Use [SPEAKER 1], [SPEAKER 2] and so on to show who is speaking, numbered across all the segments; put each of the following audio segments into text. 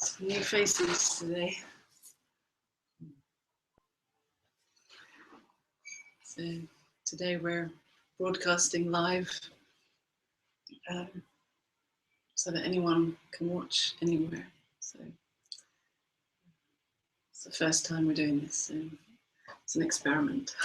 [SPEAKER 1] Some new faces today. So today we're broadcasting live so that anyone can watch anywhere. So it's the first time we're doing this, so it's an experiment.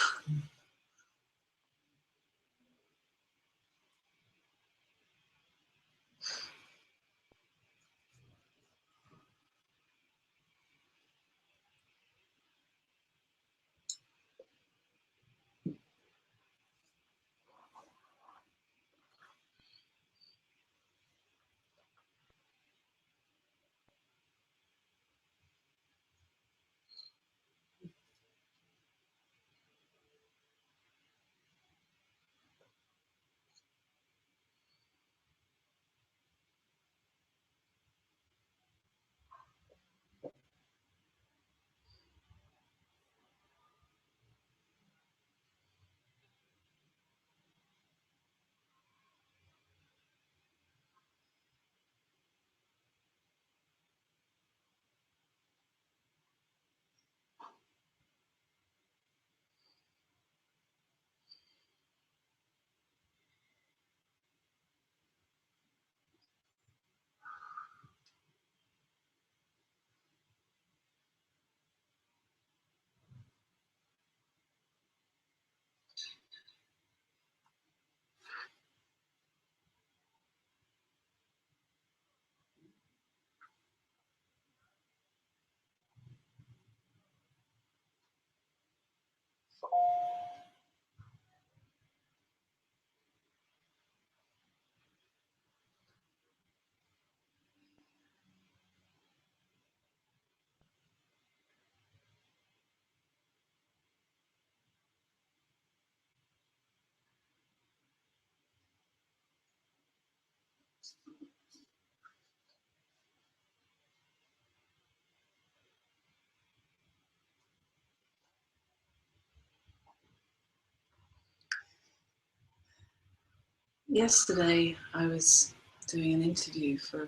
[SPEAKER 1] Yesterday I was doing an interview for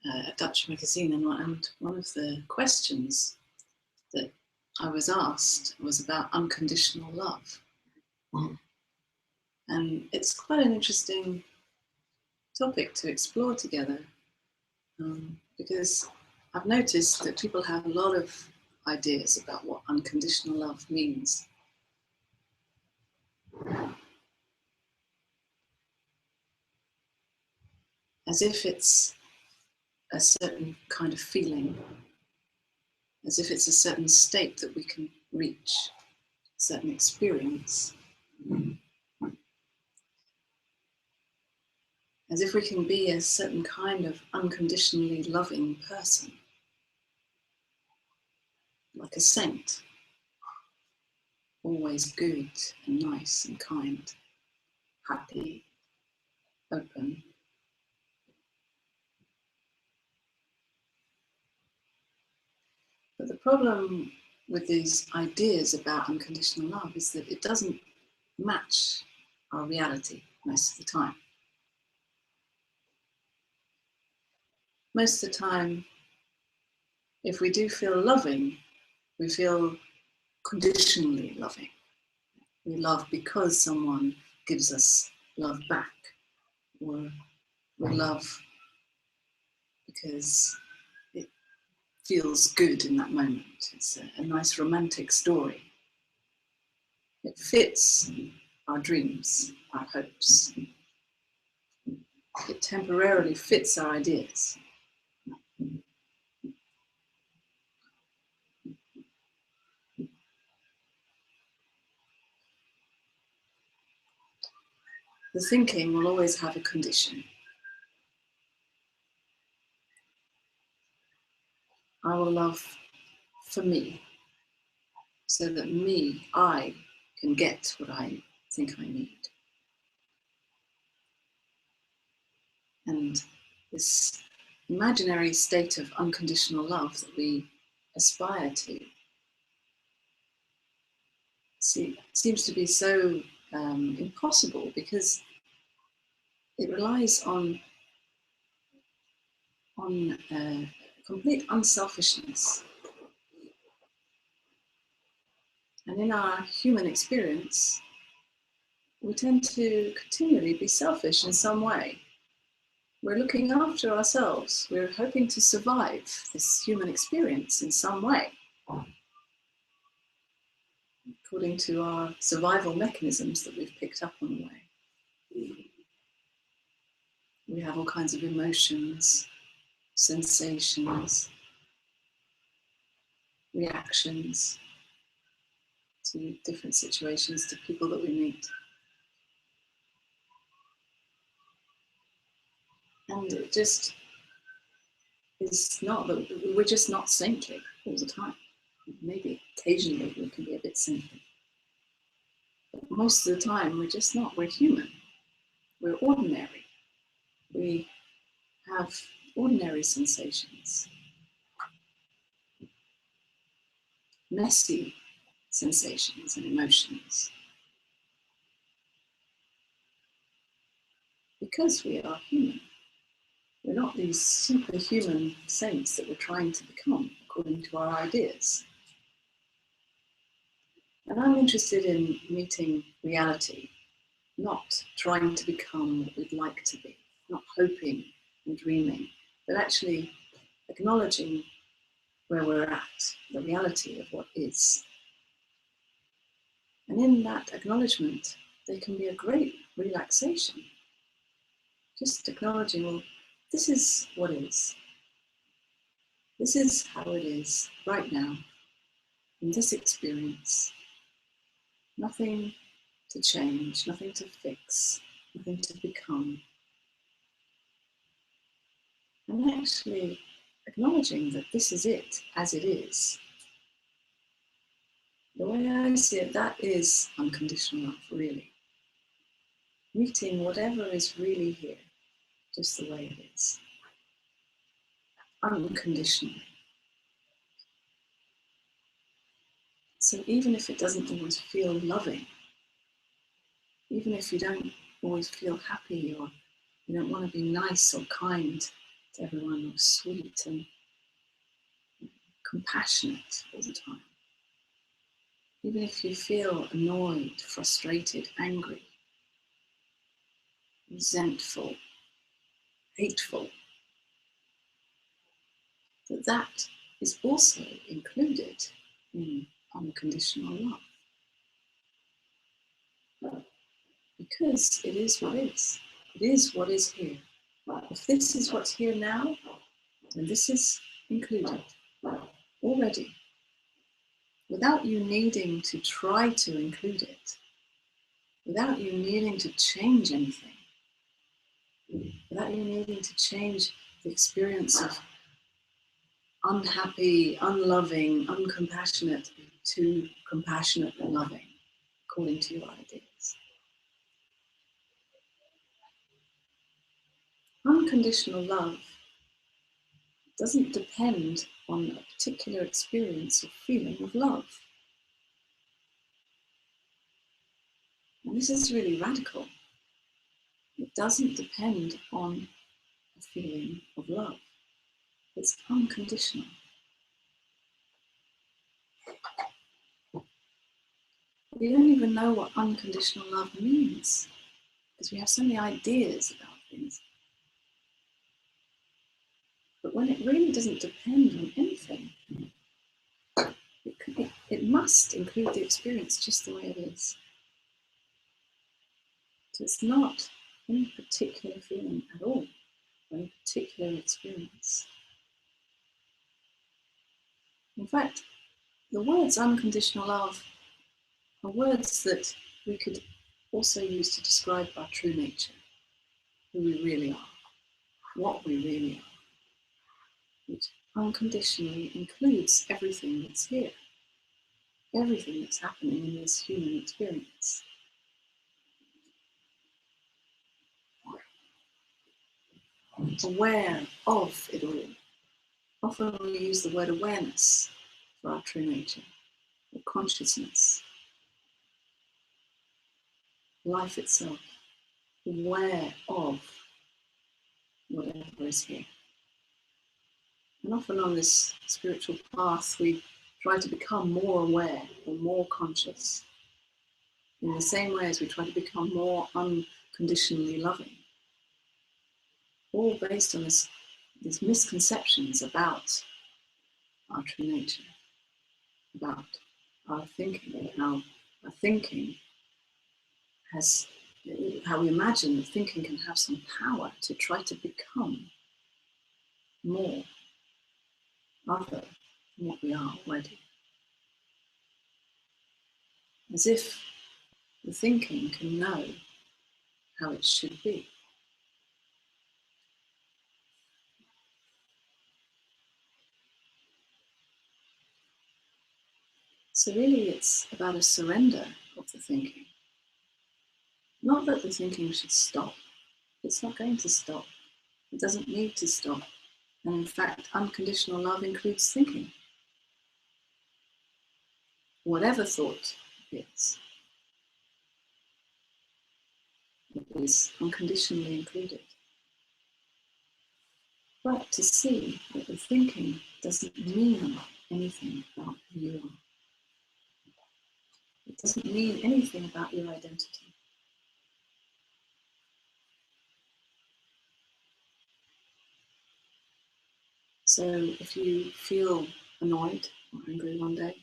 [SPEAKER 1] a Dutch magazine, and one of the questions that I was asked was about unconditional love. And it's quite an interesting topic to explore together, because I've noticed that people have a lot of ideas about what unconditional love means. As if it's a certain kind of feeling, as if it's a certain state that we can reach, a certain experience. As if we can be a certain kind of unconditionally loving person, like a saint, always good and nice and kind, happy, open. But the problem with these ideas about unconditional love is that it doesn't match our reality most of the time. Most of the time, if we do feel loving, we feel conditionally loving. We love because someone gives us love back, or we love because it feels good in that moment. It's a nice romantic story. It fits our dreams, our hopes. It temporarily fits our ideas. The thinking will always have a condition. I will love for me, so that I can get what I think I need. And this imaginary state of unconditional love that we aspire to seems to be so impossible, because it relies on complete unselfishness. And in our human experience, we tend to continually be selfish in some way. We're looking after ourselves. We're hoping to survive this human experience in some way, according to our survival mechanisms that we've picked up on the way. We have all kinds of emotions, sensations, reactions to different situations, to people that we meet. And it just is not that we're just not saintly all the time. Maybe occasionally we can be a bit saintly. But most of the time we're just not. We're human. We're ordinary. We have ordinary sensations, messy sensations and emotions. Because we are human. We're not these superhuman saints that we're trying to become according to our ideas. And I'm interested in meeting reality, not trying to become what we'd like to be, not hoping and dreaming, but actually acknowledging where we're at, the reality of what is. And in that acknowledgement, there can be a great relaxation. Just acknowledging, well, this is what is. This is how it is right now, in this experience. Nothing to change, nothing to fix, nothing to become. And actually acknowledging that this is it as it is. The way I see it, that is unconditional love, really. Meeting whatever is really here, just the way it is. Unconditionally. So even if it doesn't always feel loving, even if you don't always feel happy, or you don't want to be nice or kind to everyone, or sweet and compassionate all the time, even if you feel annoyed, frustrated, angry, resentful, hateful, that is also included in unconditional love. Because it is what is. It is what is here. If this is what's here now, then this is included already, without you needing to try to include it, without you needing to change anything, without you needing to change the experience of unhappy, unloving, uncompassionate to compassionate and loving, according to your ideas. Unconditional love doesn't depend on a particular experience or feeling of love. And this is really radical. It doesn't depend on a feeling of love. It's unconditional. We don't even know what unconditional love means because we have so many ideas about things. But when it really doesn't depend on anything, it must include the experience just the way it is. So it's not any particular feeling at all, or any particular experience. In fact, the words unconditional love are words that we could also use to describe our true nature, who we really are, what we really are, which unconditionally includes everything that's here, everything that's happening in this human experience. Aware of it all. Often we use the word awareness for our true nature, or consciousness, life itself, aware of whatever is here. And often on this spiritual path, we try to become more aware or more conscious, in the same way as we try to become more unconditionally loving, all based on these misconceptions about our true nature, about our thinking, and how our thinking has, how we imagine that thinking can have some power to try to become more other than what we are already. As if the thinking can know how it should be. So really it's about a surrender of the thinking. Not that the thinking should stop. It's not going to stop. It doesn't need to stop. And in fact, unconditional love includes thinking. Whatever thought appears, it is unconditionally included. But to see that the thinking doesn't mean anything about who you are. It doesn't mean anything about your identity. So if you feel annoyed or angry one day,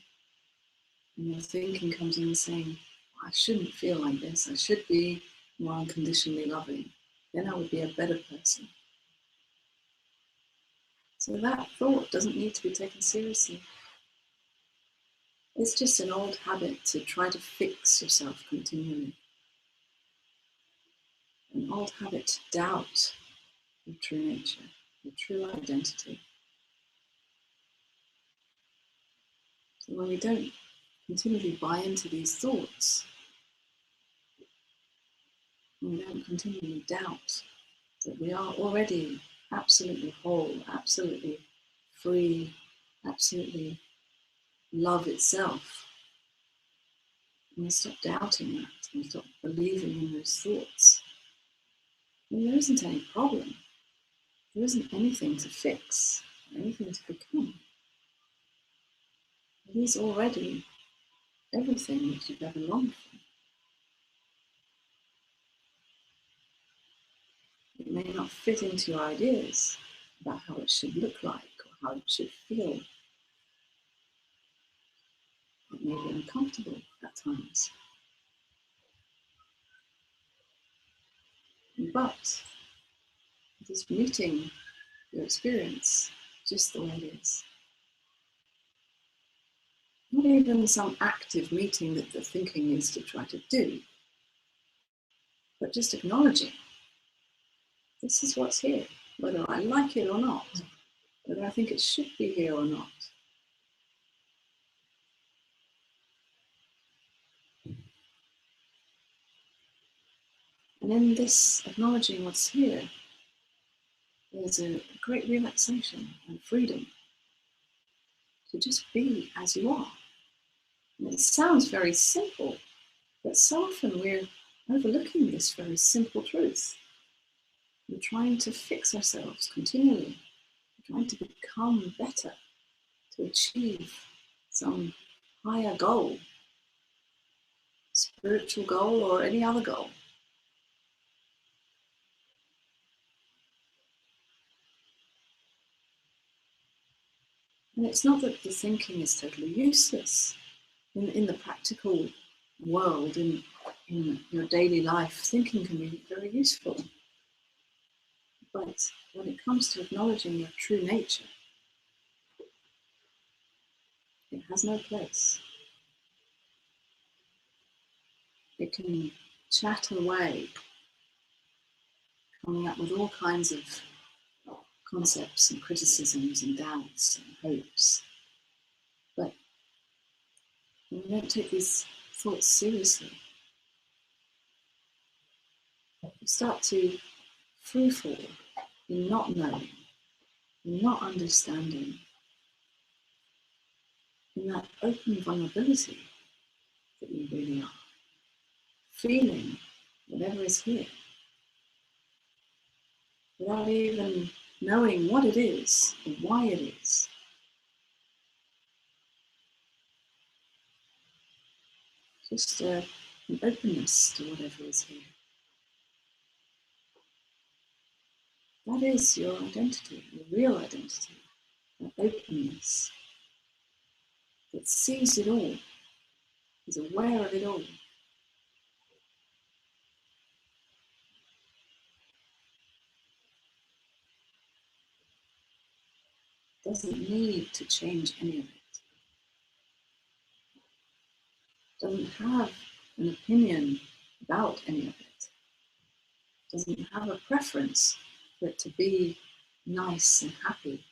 [SPEAKER 1] and your thinking comes in saying, I shouldn't feel like this, I should be more unconditionally loving, then I would be a better person. So that thought doesn't need to be taken seriously. It's just an old habit to try to fix yourself continually. An old habit to doubt your true nature, your true identity. So when we don't continually buy into these thoughts, when we don't continually doubt that we are already absolutely whole, absolutely free, absolutely love itself, and we stop doubting that, and we stop believing in those thoughts, then there isn't any problem. There isn't anything to fix, or anything to become. It is already everything that you've ever longed for. It may not fit into your ideas about how it should look like or how it should feel. It may be uncomfortable at times. But it is meeting your experience just the way it is. Not even some active meeting that the thinking needs to try to do, but just acknowledging this is what's here, whether I like it or not, whether I think it should be here or not. And in this acknowledging what's here, there's a great relaxation and freedom to just be as you are. And it sounds very simple, but so often we're overlooking this very simple truth. We're trying to fix ourselves continually. We're trying to become better, to achieve some higher goal, spiritual goal or any other goal. And it's not that the thinking is totally useless. In the practical world, in your daily life, thinking can be very useful. But when it comes to acknowledging your true nature, it has no place. It can chat away, coming up with all kinds of concepts and criticisms and doubts and hopes. But when we don't take these thoughts seriously, we start to free fall in not knowing, in not understanding, in that open vulnerability that we really are, feeling whatever is here, without even knowing what it is and why it is. Just an openness to whatever is here. That is your identity, your real identity, that openness that sees it all, is aware of it all. Doesn't need to change any of it. Doesn't have an opinion about any of it. Doesn't have a preference for it to be nice and happy.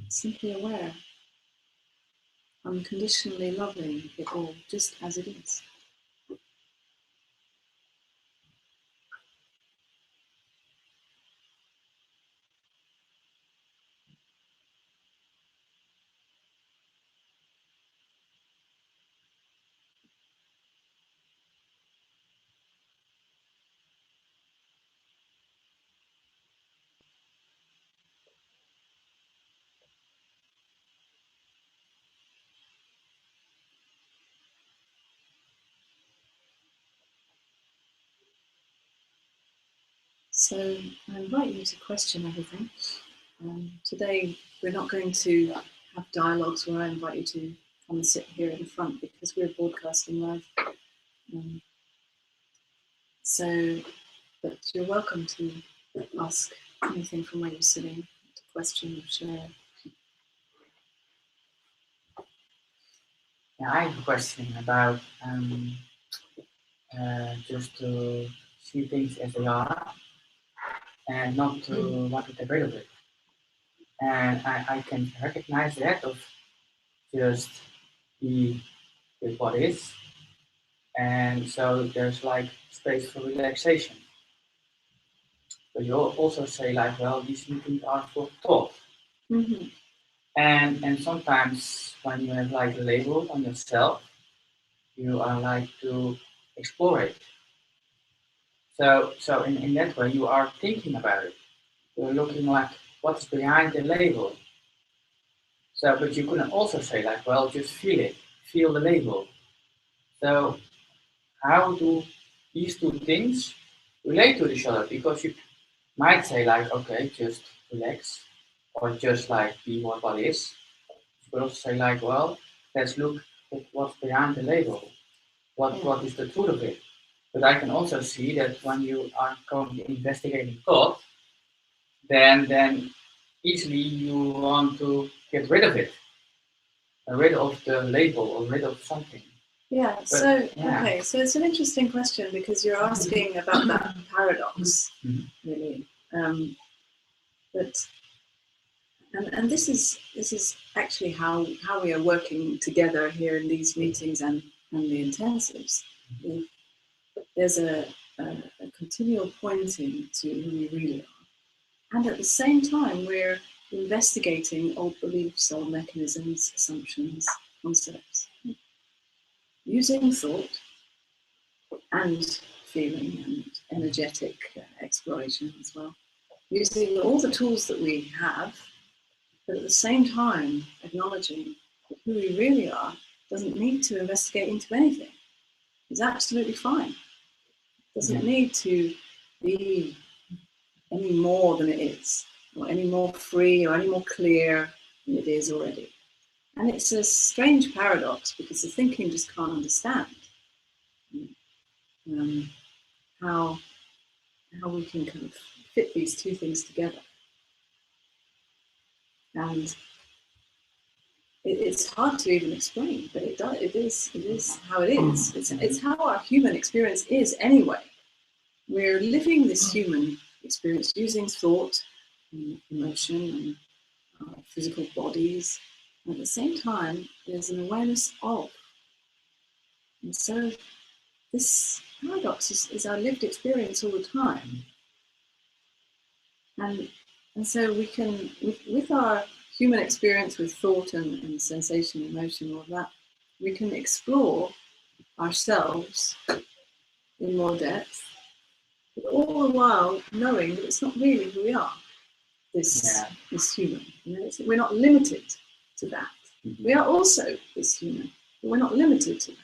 [SPEAKER 1] Simply aware, unconditionally loving it all just as it is. So I invite you to question everything. Today we're not going to have dialogues where I invite you to come and sit here in front because we're broadcasting live. But you're welcome to ask anything from where you're sitting, to question or share.
[SPEAKER 2] Yeah, I have a question about just to see things as they are and not to want to get rid of it. And I can recognize that of just be with what is. And so there's like space for relaxation. But you also say like, well, these meetings are for thought.
[SPEAKER 1] Mm-hmm.
[SPEAKER 2] And sometimes when you have like a label on yourself, you are like to explore it. So in that way you are thinking about it. You're looking like what's behind the label. So but you couldn't also say like, well, just feel it, feel the label. So how do these two things relate to each other? Because you might say like, okay, just relax, or just like be what is. You could also say like, well, let's look at what's behind the label. What is the truth of it? But I can also see that when you are currently investigating thought, then easily you want to get rid of it, rid of the label or rid of something.
[SPEAKER 1] Yeah, okay, so it's an interesting question because you're asking about that paradox, really. And this is actually how we are working together here in these meetings and the intensives. There's a continual pointing to who we really are. And at the same time, we're investigating old beliefs, old mechanisms, assumptions, concepts, using thought and feeling and energetic exploration as well, using all the tools that we have, but at the same time acknowledging that who we really are doesn't need to investigate into anything. It's absolutely fine. Doesn't need to be any more than it is, or any more free, or any more clear than it is already. And it's a strange paradox because the thinking just can't understand how we can kind of fit these two things together. And it's hard to even explain, but it is how it is. It's how our human experience is anyway. We're living this human experience using thought and emotion and physical bodies. And at the same time, there's an awareness of. And so this paradox is our lived experience all the time. And so we can, with our human experience with thought and sensation, emotion, all of that, we can explore ourselves in more depth, but all the while knowing that it's not really who we are, this human. You know, we're not limited to that. Mm-hmm. We are also this human, but we're not limited to that.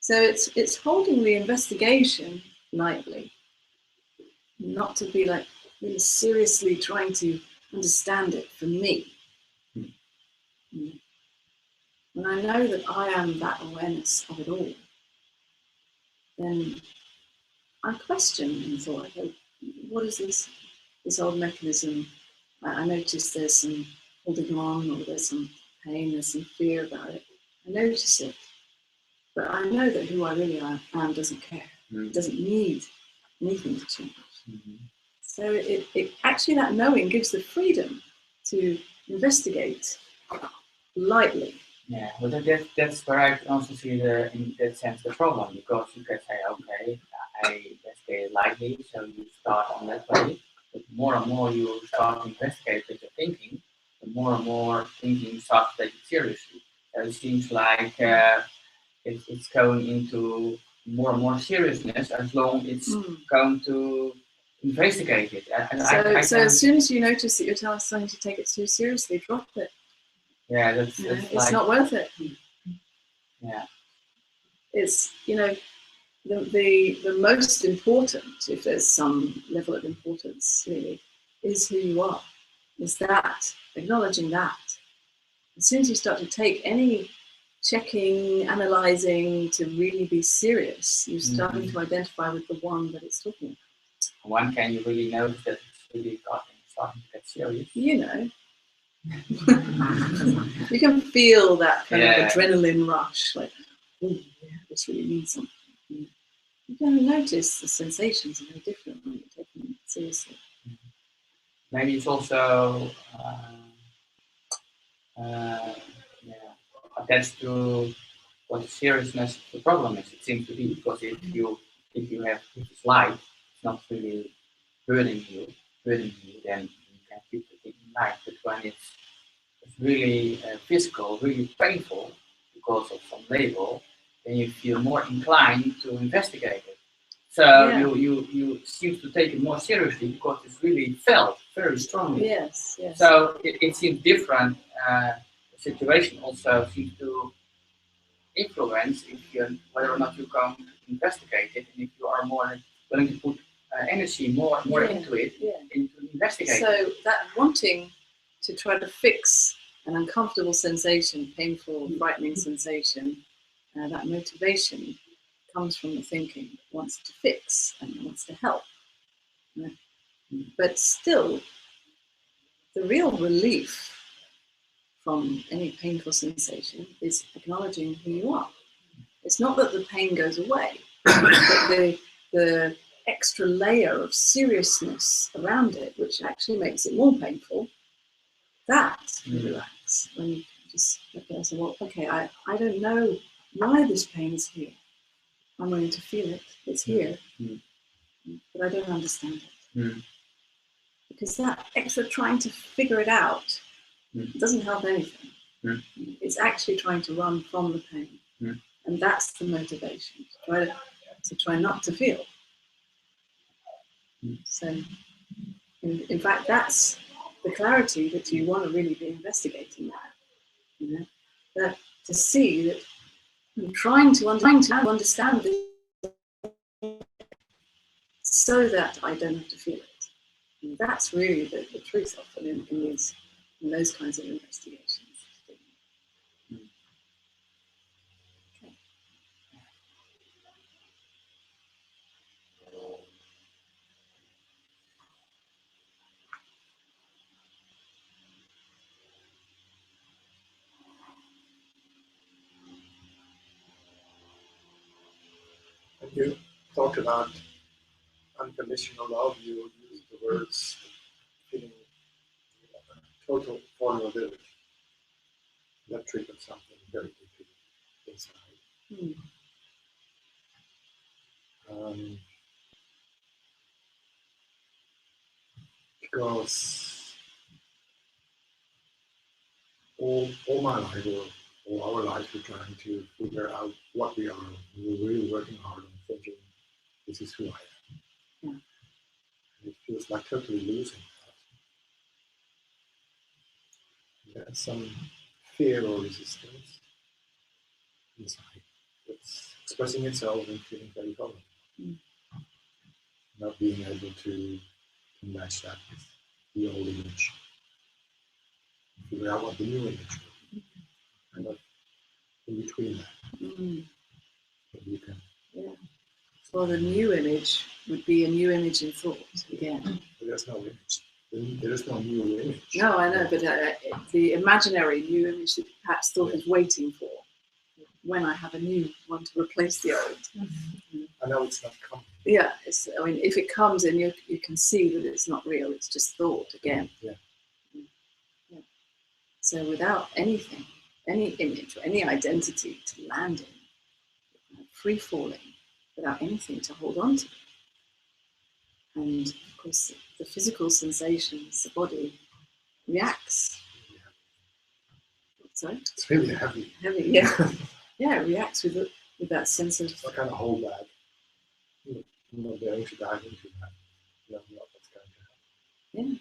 [SPEAKER 1] So it's holding the investigation lightly, not to be like really seriously trying to understand it for me. Mm-hmm. When I know that I am that awareness of it all, then I question and thought, what is this old mechanism? I notice there's some holding on, or there's some pain, there's some fear about it. I notice it, but I know that who I really am doesn't care. Mm-hmm. It doesn't need anything to change. Mm-hmm. So it actually, that knowing gives the freedom to investigate lightly.
[SPEAKER 2] Yeah, but that's where I also see in that sense the problem, because you can say, okay, I investigate lightly, so you start on that way. But more and more you start to investigate with your thinking, the more and more thinking you start to take it seriously. So it seems like it's going into more and more seriousness as long it's going to investigate it.
[SPEAKER 1] So as soon as you notice that you're starting to take it too seriously, drop it.
[SPEAKER 2] Yeah, that's
[SPEAKER 1] it's
[SPEAKER 2] like,
[SPEAKER 1] not worth it.
[SPEAKER 2] Yeah.
[SPEAKER 1] It's, the most important, if there's some level of importance really, is who you are. Is that, acknowledging that. As soon as you start to take any checking, analysing to really be serious, you're starting to identify with the one that it's talking about.
[SPEAKER 2] When can you really notice that it's really starting to get serious?
[SPEAKER 1] You can feel that kind of adrenaline rush, like, oh yeah, this really means something. You can notice the sensations are very different when you're taking it seriously.
[SPEAKER 2] Maybe it's also attached to what the seriousness of the problem is. It seems to be, because if it's light, it's not really burdening you, then you can keep the thing in light. But when it's really physical, really painful because of some label, then you feel more inclined to investigate it. So you seem to take it more seriously because it's really felt very strongly.
[SPEAKER 1] Yes.
[SPEAKER 2] So it seems different. The situation also seems to influence whether or not you can investigate it, and if you are more willing to put energy more into it, into investigating.
[SPEAKER 1] So that wanting to try to fix an uncomfortable sensation, painful, frightening sensation, that motivation comes from the thinking that wants to fix and wants to help. But still, the real relief from any painful sensation is acknowledging who you are. It's not that the pain goes away, but the extra layer of seriousness around it, which actually makes it more painful, that you relax. When you just look at it and say, well, okay, I don't know why this pain is here. I'm willing to feel it. It's here, but I don't understand it. Because that extra trying to figure it out doesn't help anything. It's actually trying to run from the pain. And that's the motivation, to try not to feel. So, in fact, that's the clarity that you want to really be investigating that. That to see that I'm trying to understand this so that I don't have to feel it. And that's really the truth often in those kinds of investigations.
[SPEAKER 3] When you talk about unconditional love, you use the words feeling total vulnerability. That triggers something very deeply inside. Because all my life, or all our lives we're trying to figure out what we are. We're really working hard on thinking, this is who I am.
[SPEAKER 1] Yeah.
[SPEAKER 3] And it feels like totally losing that. There's some fear or resistance inside. It's expressing itself and feeling very vulnerable. Not being able to match that with the old image. Figure out what the new image will be. Kind of in between that. Maybe you can.
[SPEAKER 1] Yeah. Well, the new image would be a new image in thought again.
[SPEAKER 3] But there's no image. There is no new image.
[SPEAKER 1] No, I know, but the imaginary new image that perhaps thought is waiting for when I have a new one to replace the old.
[SPEAKER 3] I know it's not coming.
[SPEAKER 1] Yeah, I mean, if it comes in, you can see that it's not real. It's just thought again.
[SPEAKER 3] Yeah.
[SPEAKER 1] So without anything, any image or any identity to land in, free falling, without anything to hold on to. And of course, the physical sensations, the body reacts. Sorry?
[SPEAKER 3] It's really heavy.
[SPEAKER 1] Heavy, yeah. Yeah, it reacts with that sense of.
[SPEAKER 3] I kind of hold back. I'm not going to dive into that. No, not what's going to happen.
[SPEAKER 1] Yeah.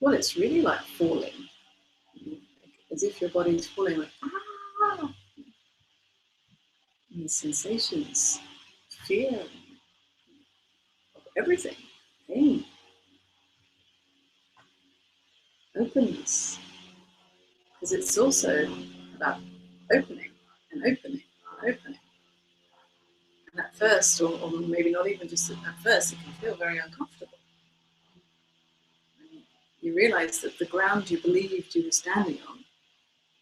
[SPEAKER 1] Well, it's really like falling. As if your body is falling, like, ah! And the sensations, fear, of everything, pain, openness. Because it's also about opening and opening and opening. And at first, or maybe not even just at first, it can feel very uncomfortable. And you realize that the ground you believed you were standing on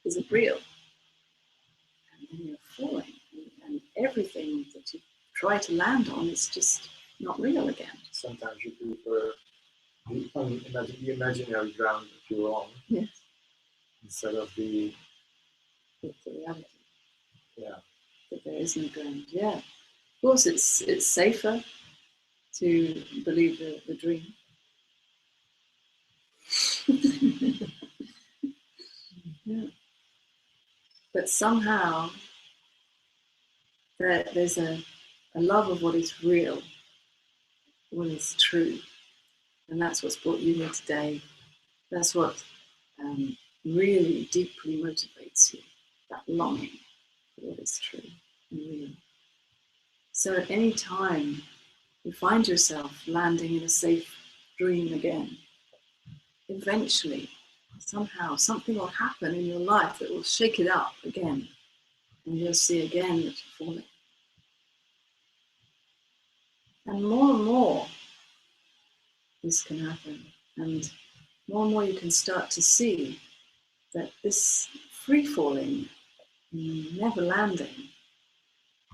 [SPEAKER 1] isn't real. And then you're falling, and everything that you try to land on is just not real again.
[SPEAKER 3] Sometimes you prefer the imaginary ground that you're on.
[SPEAKER 1] Yes.
[SPEAKER 3] Instead of the
[SPEAKER 1] reality.
[SPEAKER 3] Yeah.
[SPEAKER 1] That there is no ground. Yeah. Of course, it's safer to believe the dream. Yeah. But somehow there's a love of what is real, what is true. And that's what's brought you here today. That's what really deeply motivates you, that longing for what is true and real. So at any time you find yourself landing in a safe dream again, eventually, somehow, something will happen in your life that will shake it up again. And you'll see again that you're falling. And more this can happen. And more you can start to see that this free falling, never landing,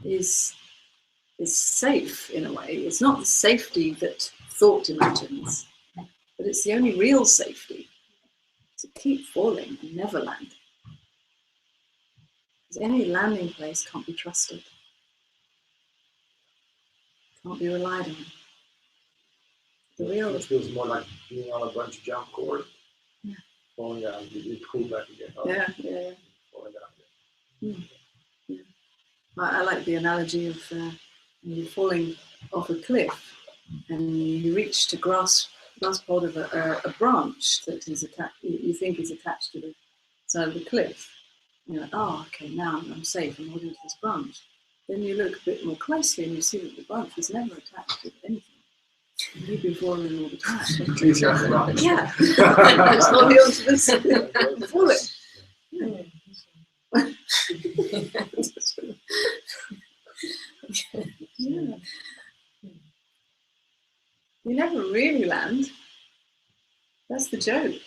[SPEAKER 1] is safe in a way. It's not the safety that thought imagines, but it's the only real safety, to keep falling and never landing. Because any landing place can't be trusted, can't be relied on. The real.
[SPEAKER 3] It feels more like being on a bungee jump cord.
[SPEAKER 1] Yeah.
[SPEAKER 3] Falling down, you pull back again.
[SPEAKER 1] Yeah.
[SPEAKER 3] Falling down again.
[SPEAKER 1] Yeah. I like the analogy of you're falling off a cliff and you reach to grasp hold of a branch that is attached. You think is attached to the side of the cliff. You're like, oh, okay, now I'm safe. I'm holding to this branch. Then you look a bit more closely and you see that the branch was never attached to anything. You've been falling all the time. Yeah. Just holding on to this. Falling. Yeah. You never really land. That's the joke.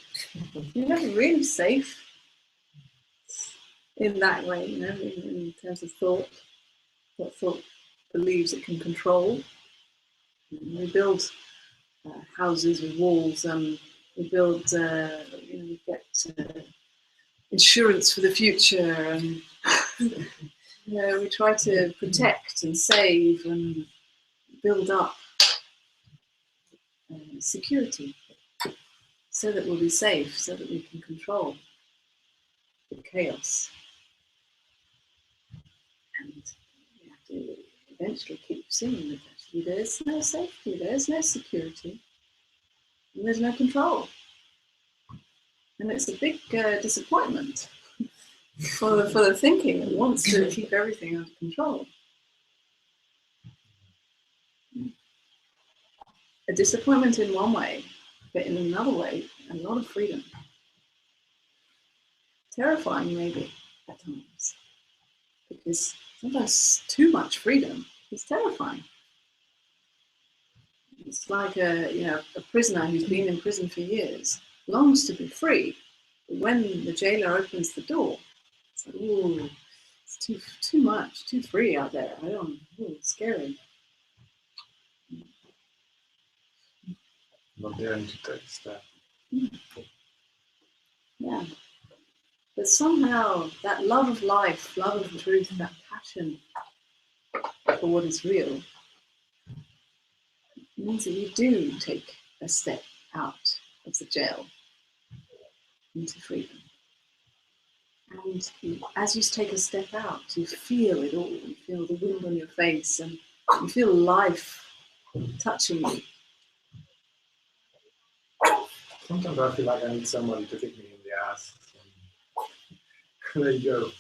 [SPEAKER 1] You're never really safe in that way, in terms of thought. What thought believes it can control. We build houses with walls, we build, we get insurance for the future, and we try to protect and save and build up security so that we'll be safe, so that we can control the chaos. to eventually keep seeing that actually there's no safety, there's no security, and there's no control. And it's a big disappointment for the thinking that wants to keep everything under control. A disappointment in one way, but in another way, a lot of freedom. Terrifying maybe at times, because sometimes too much freedom is terrifying. It's like a prisoner who's been in prison for years, longs to be free, but when the jailer opens the door, it's like, ooh, it's too much, too free out there. It's scary.
[SPEAKER 3] Not daring to take a step.
[SPEAKER 1] Yeah. But somehow that love of life, love of truth, that passion for what is real, means that you do take a step out of the jail into freedom. And as you take a step out, you feel it all. You feel the wind on your face, and you feel life touching you.
[SPEAKER 3] Sometimes I feel like I need somebody to kick me in the ass. There you go.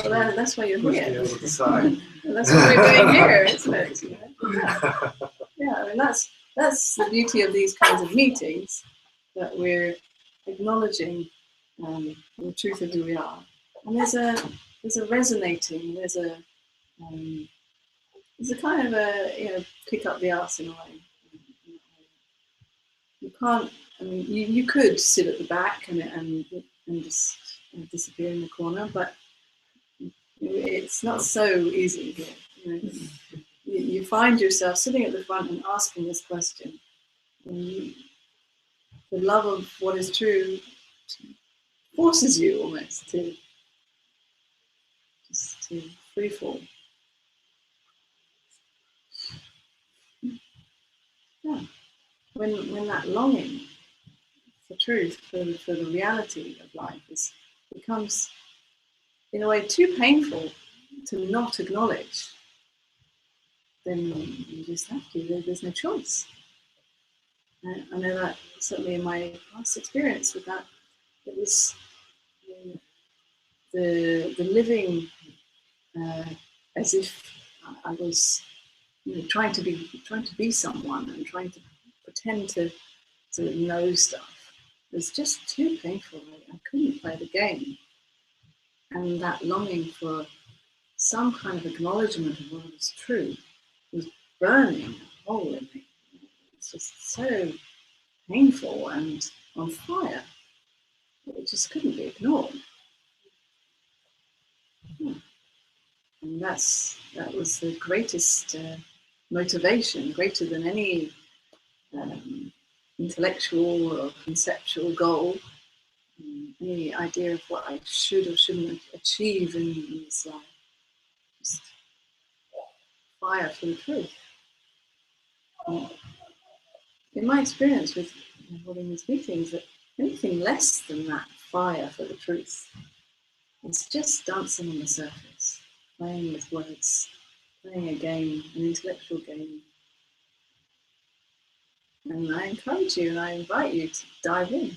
[SPEAKER 1] Well, that's why you're
[SPEAKER 3] Push
[SPEAKER 1] here.
[SPEAKER 3] me over the side.
[SPEAKER 1] That's what we're doing here, isn't it? Yeah, I mean that's the beauty of these kinds of meetings, that we're acknowledging the truth of who we are, and there's a resonating, there's a kind of a kick up the arse in a way. You can't. I mean, you could sit at the back and just disappear in the corner, but it's not so easy here. You find yourself sitting at the front and asking this question. The love of what is true forces you almost to free fall. Yeah. When that longing for truth, for the reality of life, becomes in a way too painful to not acknowledge, then you just have to. There's no choice. I know that certainly in my past experience with that, it was the living as if I was trying to be someone and trying to pretend to know stuff. It was just too painful. I couldn't play the game, and that longing for some kind of acknowledgement of what was true was burning a hole in me. It's just so painful and on fire. It just couldn't be ignored. And that was the greatest motivation, greater than any intellectual or conceptual goal, any idea of what I should or shouldn't achieve in this life. Just fire for the truth. In my experience with holding these meetings, that anything less than that fire for the truth is just dancing on the surface, playing with words, playing a game, an intellectual game. And I encourage you and I invite you to dive in,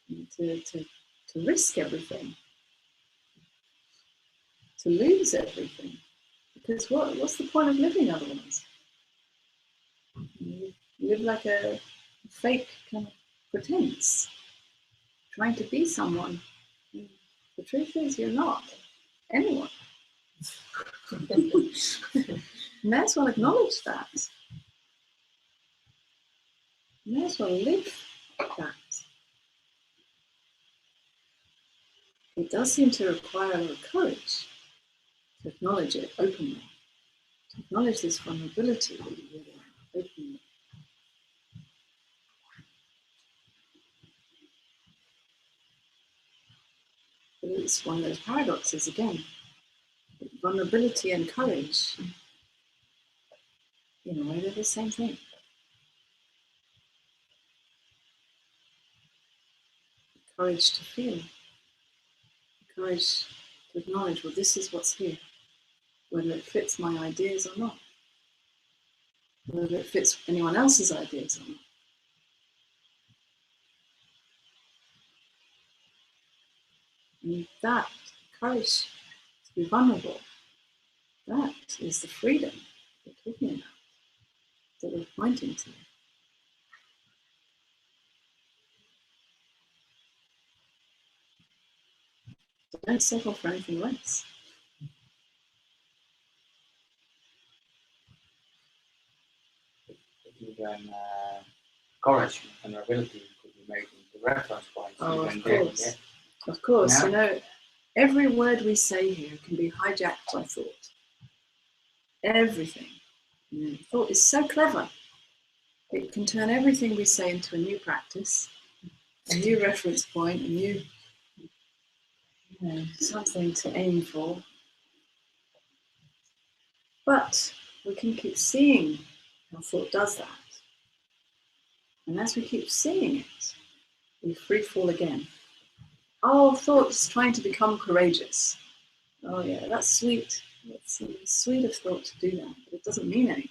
[SPEAKER 1] to risk everything, to lose everything. Because what's the point of living otherwise? You live like a fake kind of pretense, trying to be someone. The truth is, you're not anyone. You may as well acknowledge that. You may as well live that. It does seem to require a lot of courage to acknowledge it openly, to acknowledge this vulnerability that you really are openly. But it's one of those paradoxes again. Vulnerability and courage, in a way, they're the same thing. Courage to feel, courage to acknowledge, well, this is what's here. whether it fits my ideas or not, whether it fits anyone else's ideas or not. And that courage to be vulnerable, that is the freedom we're talking about, that we're pointing to. So don't settle for anything less.
[SPEAKER 2] Even courage and vulnerability could be made into reference points.
[SPEAKER 1] Oh,
[SPEAKER 2] even
[SPEAKER 1] of course.
[SPEAKER 2] Then, yeah.
[SPEAKER 1] Of course,
[SPEAKER 2] Yeah.
[SPEAKER 1] you know, every word we say here can be hijacked by thought. Everything. Thought is so clever. It can turn everything we say into a new practice, a new reference point, a new, something to aim for. But we can keep seeing how thought does that. And as we keep seeing it, we free fall again. Oh, thought's trying to become courageous. Oh yeah, that's sweet. It's sweet of thought to do that, but it doesn't mean anything.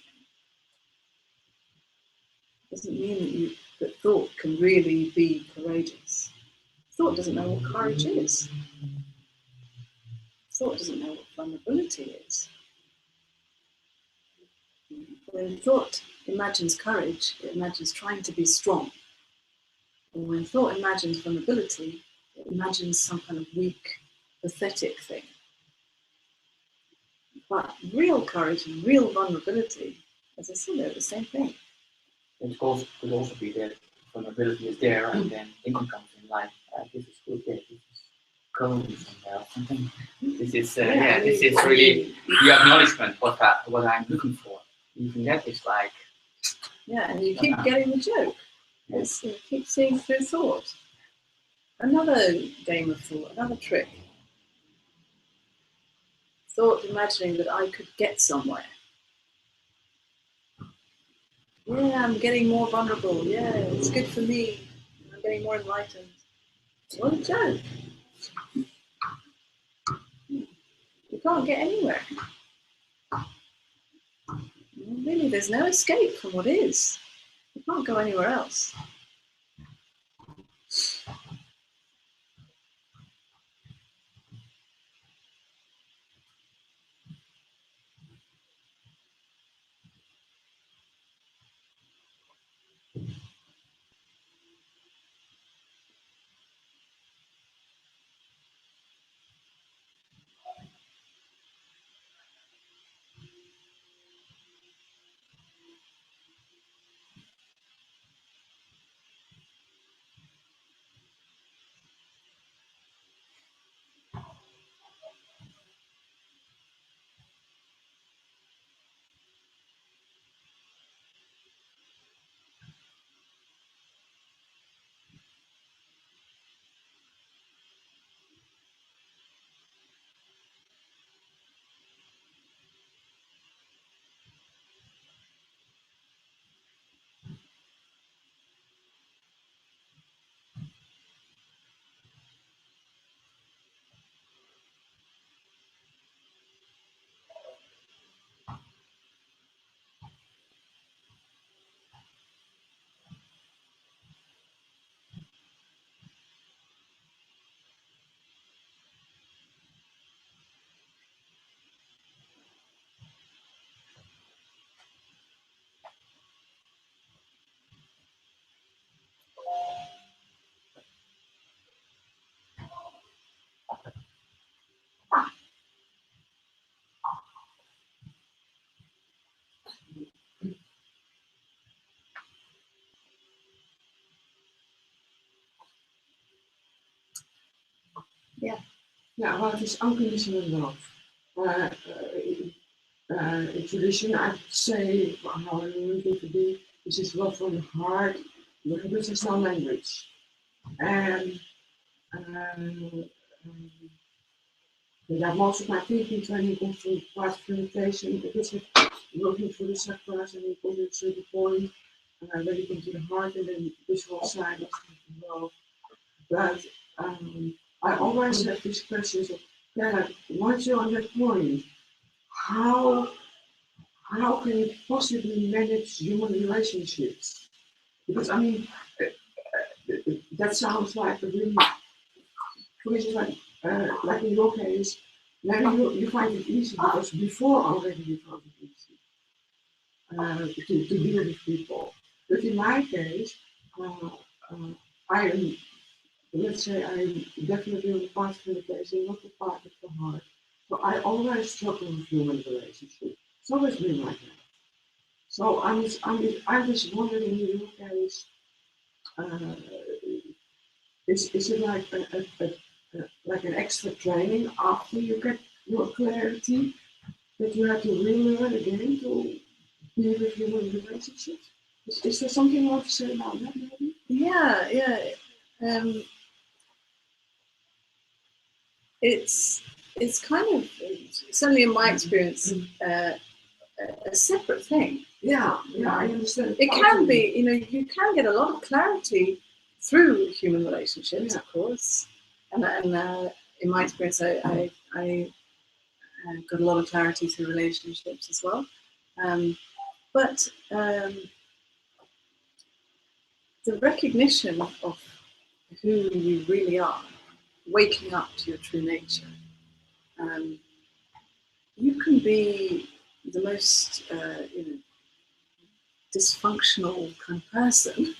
[SPEAKER 1] It doesn't mean that thought can really be courageous. Thought doesn't know what courage is. Thought doesn't know what vulnerability is. When thought imagines courage, it imagines trying to be strong. And when thought imagines vulnerability, it imagines some kind of weak, pathetic thing. But real courage and real vulnerability, as I said, they're the same thing.
[SPEAKER 2] It could also be that vulnerability is there, and then thinking comes in like, this is good, this is cold somewhere or something. This is this is really the acknowledgement what I'm looking for. Even that is like,
[SPEAKER 1] and you keep getting the joke. It's, you keep seeing through thought. Another game of thought, another trick. Thought imagining that I could get somewhere. Yeah, I'm getting more vulnerable. Yeah, it's good for me. I'm getting more enlightened. What a joke. You can't get anywhere. Really, there's no escape from what is. You can't go anywhere else.
[SPEAKER 4] Ja, what is unconditional love? In tradition, I'd say how I want it to be. This is love from the heart. Language is no language, and most of my thinking training comes from past meditation. Because of looking through the chakras and you come to a certain point, and I really come to the heart and then this whole side of love. But I always have these questions of, once you're on that point, how can you possibly manage human relationships? Because I mean, that sounds like a really, for instance, like in your case, maybe you find it easy because before already you found it easy to deal with people. But in my case, I am, let's say, I'm definitely on the part of communication, not the part of the heart. So I always struggle with human relationships. It's always been like that. So I'm just wondering in your case, uh, is it like like an extra training after you get your clarity that you have to relearn again to be with human relationships? Is there something you want to say about that, maybe?
[SPEAKER 1] Yeah. It's kind of, certainly in my experience, a separate thing.
[SPEAKER 4] Yeah, I understand.
[SPEAKER 1] It can be, you can get a lot of clarity through human relationships, of course. And in my experience, I got a lot of clarity through relationships as well. But the recognition of who you really are, waking up to your true nature, you can be the most dysfunctional kind of person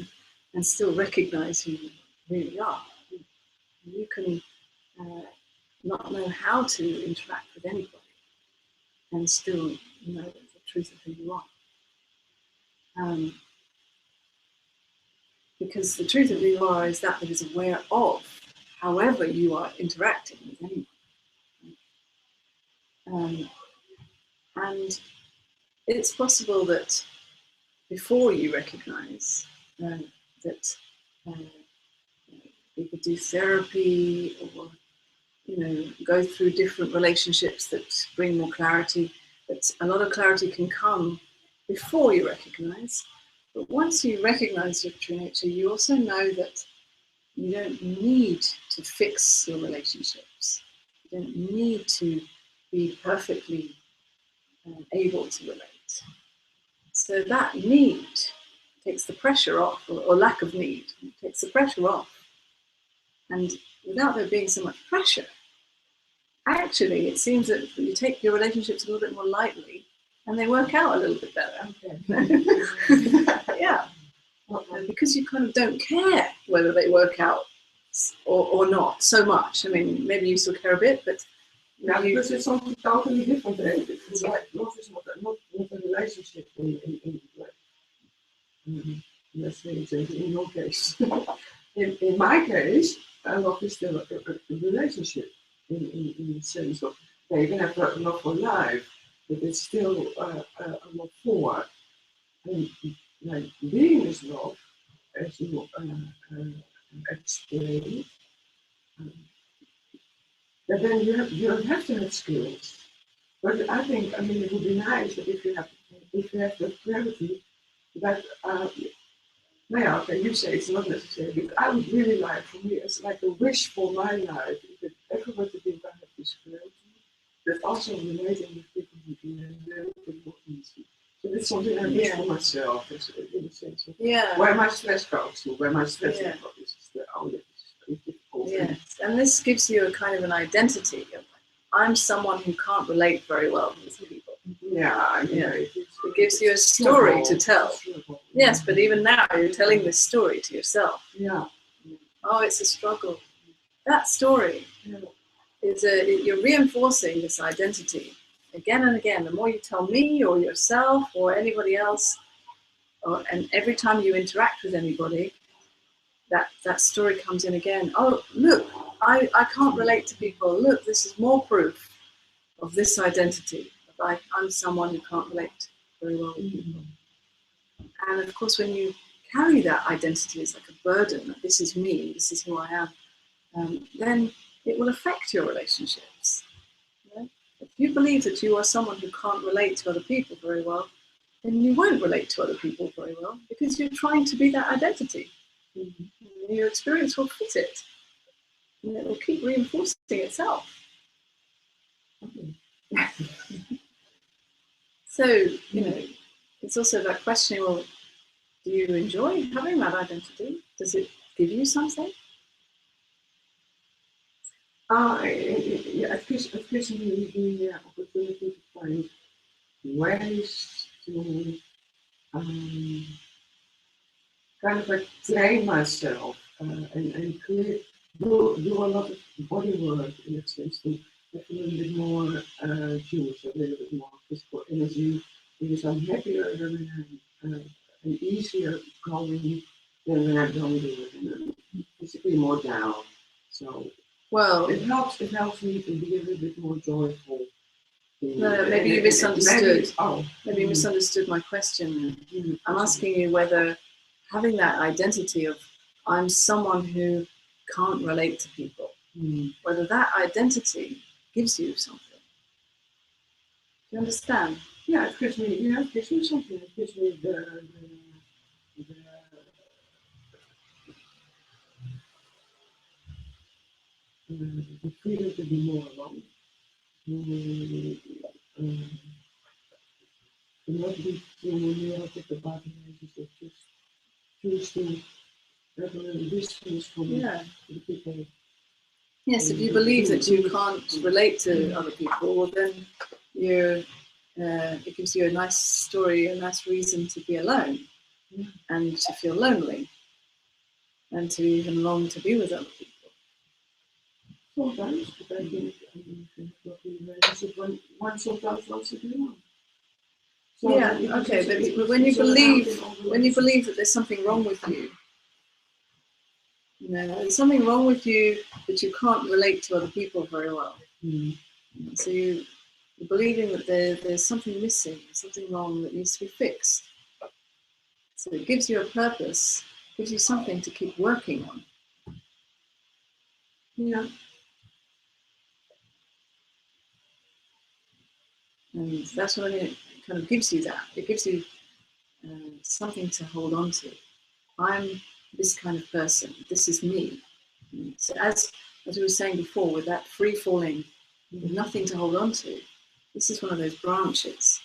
[SPEAKER 1] and still recognize who you really are. You can not know how to interact with anybody and still know the truth of who you are. Because the truth of who you are is that is aware of however you are interacting with anyone. And it's possible that before you recognize that people do therapy or go through different relationships that bring more clarity, that a lot of clarity can come before you recognize. But once you recognize your true nature, you also know that you don't need to fix your relationships. You don't need to be perfectly able to relate. So that need takes the pressure off, or lack of need, takes the pressure off. And without there being so much pressure, actually, it seems that you take your relationships a little bit more lightly and they work out a little bit better. Okay. Yeah. Because you kind of don't care whether they work out or not so much. I mean, maybe you still care a bit, but
[SPEAKER 4] because it's something totally different. It's like love is not a relationship let's say in your case. in my case, love is still a relationship in the sense of you can have love for life, but it's still a love for. And like being this love, as you explained, that then you don't have to have skills. But I think, I mean, it would be nice that if you have the clarity that, okay, you say it's not necessary, but I would really like, for me, it's like a wish for my life, that everybody think I have this clarity, but also relating with people who can little bit more easy. So that's something I wish for myself, in the sense of where my stress goes to, where my stress is the it's difficult.
[SPEAKER 1] Yes, and this gives you a kind of an identity of, I'm someone who can't relate very well with people. It gives you a story to tell. Yes, but even now you're telling this story to yourself. Oh, it's a struggle. That story is you're reinforcing this identity again and again. The more you tell me or yourself or anybody else, and every time you interact with anybody, that story comes in again. Oh, look, I can't relate to people. Look, this is more proof of this identity. I'm someone who can't relate very well with people. And of course, when you carry that identity as like a burden, that this is me, this is who I am, then it will affect your relationships. If you believe that you are someone who can't relate to other people very well, then you won't relate to other people very well because you're trying to be that identity. Your experience will fit it, and it will keep reinforcing itself. So, you know, it's also about questioning, well, do you enjoy having that identity? Does it give you something?
[SPEAKER 4] Especially the opportunity to find ways to kind of like train myself and create, do a lot of body work in that sense to have a little bit more juice, a little bit more physical energy, because I'm happier and easier going than when I don't do it, and I'm physically more down. So
[SPEAKER 1] Well,
[SPEAKER 4] it helps me to be a little bit more joyful.
[SPEAKER 1] no, maybe you misunderstood. Maybe you
[SPEAKER 4] Mhm.
[SPEAKER 1] misunderstood my question.
[SPEAKER 4] Mhm.
[SPEAKER 1] I'm asking you whether having that identity of I'm someone who can't relate to people, whether that identity gives you something. Do you understand?
[SPEAKER 4] Yeah, it gives me something. It gives me the freedom to be more alone. To not be too negative about the relationship, just choose to have a little distance from the people.
[SPEAKER 1] Yes, if you believe that you can't relate to other people, well then it gives you a nice story, a nice reason to be alone and to feel lonely and to even long to be with other people.
[SPEAKER 4] Sometimes, but I think what the relationship one sometimes wants to be alone. So
[SPEAKER 1] Yeah, okay, but when you believe that there's something wrong with you, there's something wrong with you that you can't relate to other people very well. So you're believing that there's something missing, something wrong that needs to be fixed. So it gives you a purpose, gives you something to keep working on.
[SPEAKER 4] Yeah.
[SPEAKER 1] And that's what I mean, it kind of gives you that. It gives you something to hold on to. I'm this kind of person. This is me. So as we were saying before, with that free falling, with nothing to hold on to, this is one of those branches.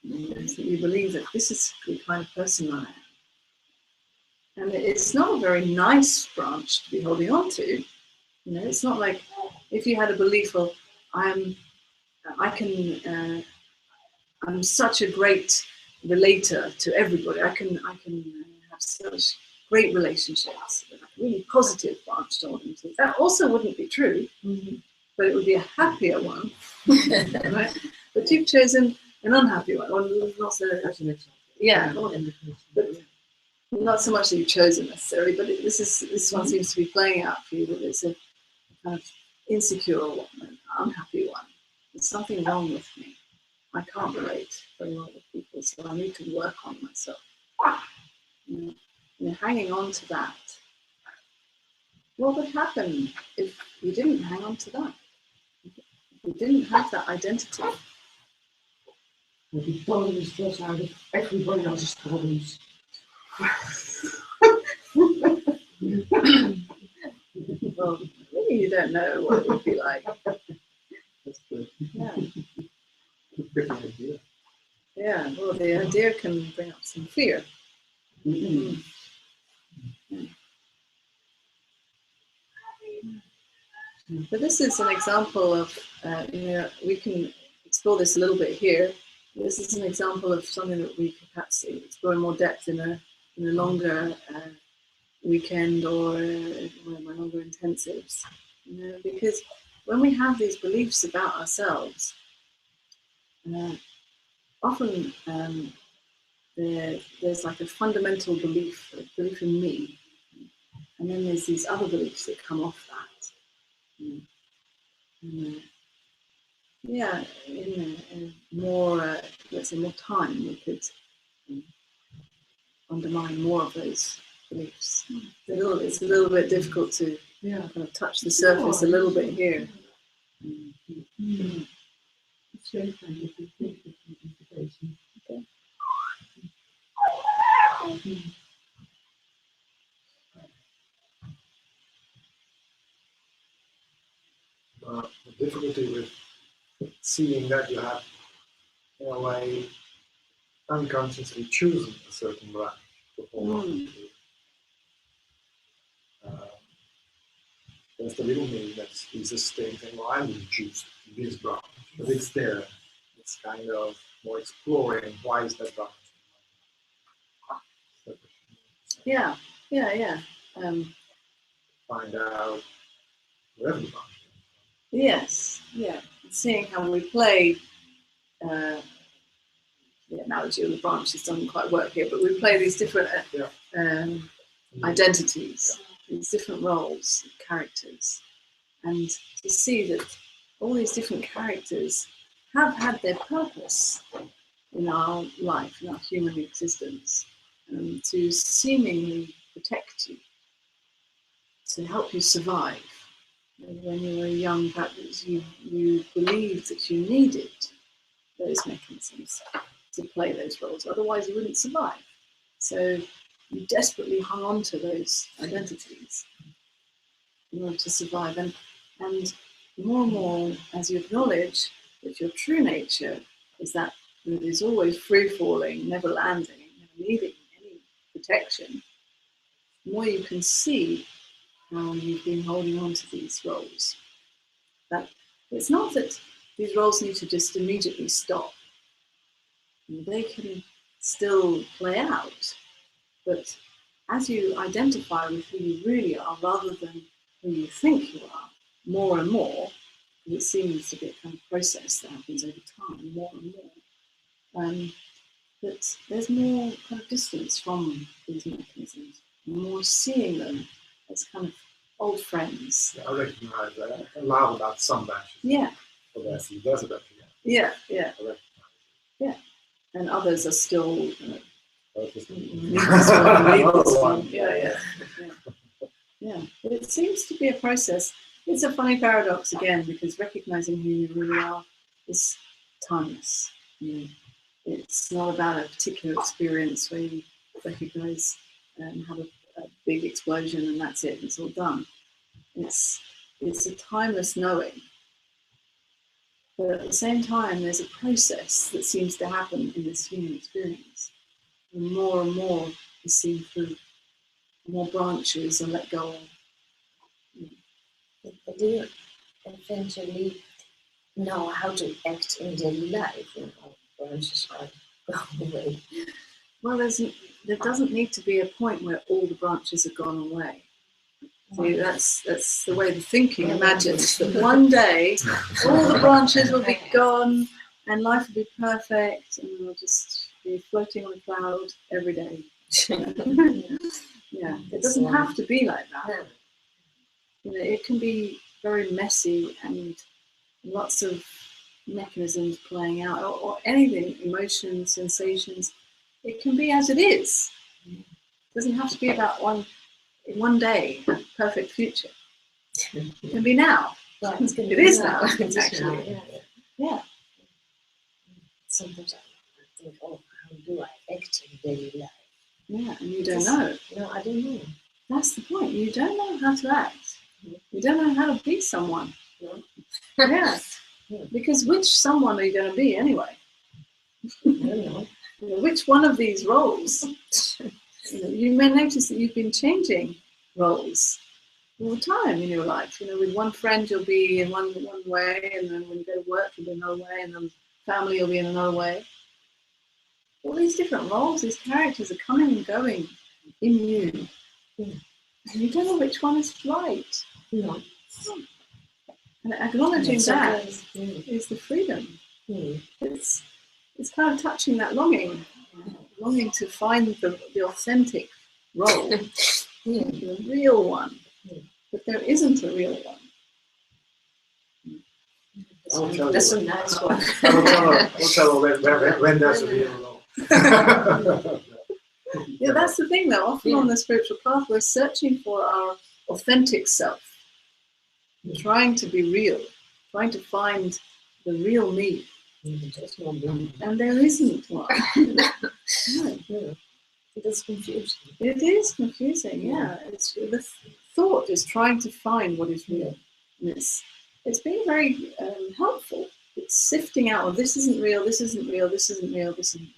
[SPEAKER 1] So you believe that this is the kind of person I am. And it's not a very nice branch to be holding on to. It's not like if you had a belief of I'm such a great relator to everybody. I can have such great relationships, like a really positive branch to hold into. That also wouldn't be true, but it would be a happier one, right? But you've chosen an unhappy one, not so. Yeah, but not so much that you've chosen necessarily, but this one seems to be playing out for you. That it's a kind of insecure one, an unhappy one. There's something wrong with me. I can't relate very well with people, so I need to work on myself. Hanging on to that. What would happen if you didn't hang on to that? If you didn't have that identity?
[SPEAKER 4] You'd be totally stressed out of everybody else's problems.
[SPEAKER 1] Well, maybe you don't know what it would be like.
[SPEAKER 3] That's good.
[SPEAKER 1] Yeah.
[SPEAKER 3] Pretty idea.
[SPEAKER 1] Yeah, well, the idea can bring up some fear.
[SPEAKER 4] Mm-hmm.
[SPEAKER 1] But this is an example of, we can explore this a little bit here. This is an example of something that we could perhaps explore in more depth in a longer weekend or one of my longer intensives. Because when we have these beliefs about ourselves, often there's like a fundamental belief in me, and then there's these other beliefs that come off that. Yeah, in more, let's say, more time, we could undermine more of those beliefs. It's a little bit difficult to kind of touch the surface a little bit here.
[SPEAKER 4] It's very kind of you. Thank you for the invitation.
[SPEAKER 1] Okay.
[SPEAKER 3] The difficulty with seeing that you have in a way, unconsciously choosing a certain branch to hold on to. There's the little me that is a state, and well, I didn't choose this branch, but it's there. It's kind of more exploring why is that branch.
[SPEAKER 1] Yeah.
[SPEAKER 3] Find out wherever the branch.
[SPEAKER 1] Yes, yeah. Seeing how we play, the analogy of the branches doesn't quite work here, but we play these different identities, these different roles, characters, and to see that all these different characters have had their purpose in our life, in our human existence, to seemingly protect you, to help you survive. When you were young, perhaps you believed that you needed those mechanisms to play those roles, otherwise you wouldn't survive. So you desperately hung on to those identities in order to survive. And more and more, as you acknowledge that your true nature is that it is always free-falling, never landing, never needing any protection, the more you can see how you've been holding on to these roles. That it's not that these roles need to just immediately stop. They can still play out, but as you identify with who you really are rather than who you think you are, more and more, it seems to be a kind of process that happens over time, more and more, that there's more kind of distance from these mechanisms, more seeing them as kind of old friends.
[SPEAKER 3] Yeah, I recognize that. I laugh about some branches.
[SPEAKER 1] Yeah.
[SPEAKER 3] So there's a branch again.
[SPEAKER 1] Yeah.
[SPEAKER 3] I recognize.
[SPEAKER 1] Yeah. And others are still
[SPEAKER 3] That was
[SPEAKER 1] Yeah. But it seems to be a process. It's a funny paradox again, because recognizing who you really are is timeless. It's not about a particular experience where you recognize and have a big explosion and that's it, it's all done. It's a timeless knowing. But at the same time, there's a process that seems to happen in this human experience. And more is seen through, more branches are let go of.
[SPEAKER 5] But do you eventually know how to act in daily life when all branches are gone away?
[SPEAKER 1] Well, there doesn't need to be a point where all the branches have gone away. See, that's the way the thinking imagines that one day all the branches will be gone and life will be perfect and we'll just be floating on a cloud every day. Yeah, it doesn't have to be like that. It can be very messy and lots of mechanisms playing out, or anything, emotions, sensations. It can be as it is. It doesn't have to be about one day, a perfect future. It can be now.
[SPEAKER 5] Yeah,
[SPEAKER 1] it is now, actually. Yeah.
[SPEAKER 5] Sometimes I think, how do I act in daily life?
[SPEAKER 1] Yeah, and you don't know.
[SPEAKER 5] No, I don't know.
[SPEAKER 1] That's the point. You don't know how to act. You don't know how to be someone.
[SPEAKER 5] No.
[SPEAKER 1] Yeah. Because which someone are you going to be anyway?
[SPEAKER 5] I don't know.
[SPEAKER 1] Which one of these roles? You may notice that you've been changing roles all the time in your life. With one friend you'll be in one way, and then when you go to work you'll be another way, and then family you'll be in another way. All these different roles, these characters are coming and going in you. And you don't know which one is right.
[SPEAKER 5] No.
[SPEAKER 1] And acknowledging that is the freedom.
[SPEAKER 5] Mm.
[SPEAKER 1] It's kind of touching that longing to find the authentic role, the real one. But there isn't a real one.
[SPEAKER 5] That's a nice one.
[SPEAKER 3] I will tell her when there's a real role.
[SPEAKER 1] Yeah, that's the thing though. Often on the spiritual path, we're searching for our authentic self, trying to be real, trying to find the real me. And there isn't one. No.
[SPEAKER 5] It is confusing.
[SPEAKER 1] It is confusing, yeah. The thought is trying to find what is real. And it's been very helpful it's sifting out, oh, this isn't real, this isn't real, this isn't real, this isn't real.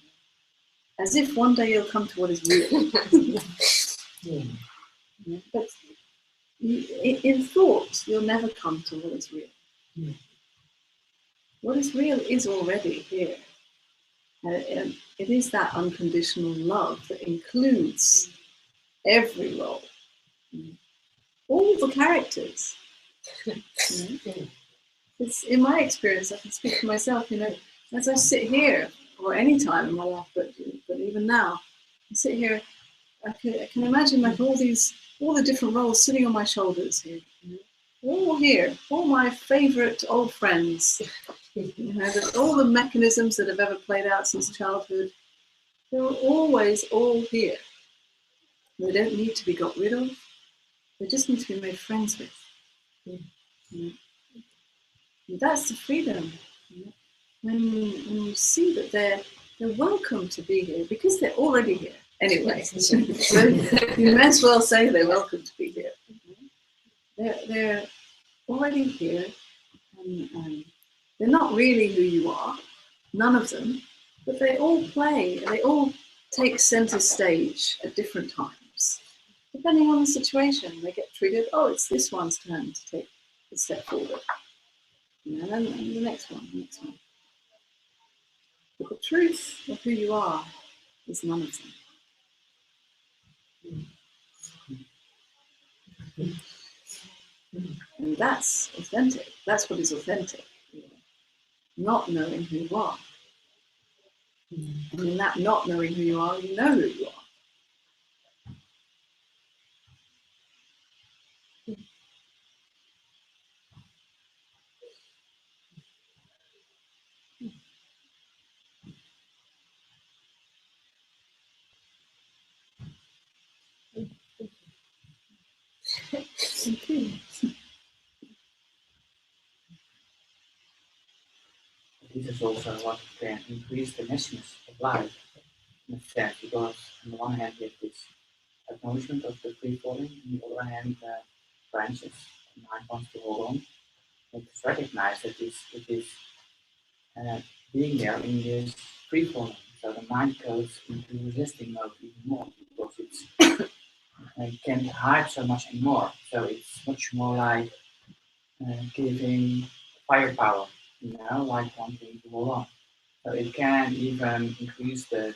[SPEAKER 1] As if one day you'll come to what is real. But in thought, you'll never come to what is real. What is real is already here. And it is that unconditional love that includes every role, all the characters. It's in my experience, I can speak for myself, as I sit here, or any time in my life, but even now, I sit here, I can imagine like all the different roles sitting on my shoulders here, all here, all my favorite old friends, all the mechanisms that have ever played out since childhood, they're always all here. They don't need to be got rid of, they just need to be made friends with. And that's the freedom. When you see that they're welcome to be here, because they're already here anyway. So you may as well say they're welcome to be here. They're already here, and they're not really who you are, none of them, but they all play, and they all take center stage at different times. Depending on the situation, they get triggered. Oh, it's this one's turn to take a step forward. And then the next one. But the truth of who you are is none of them. And that's authentic. That's what is authentic. Not knowing who you are. And in that not knowing who you are, you know who you are. Thank you.
[SPEAKER 2] This is also what can increase the messiness of life, in a sense, because on the one hand you have this acknowledgement of the free falling, on the other hand, branches the mind wants to hold on, and to recognize that it is being there in this free falling. So the mind goes into resisting mode even more because it can't hide so much anymore. So it's much more like giving firepower, like wanting to hold on. So it can even increase the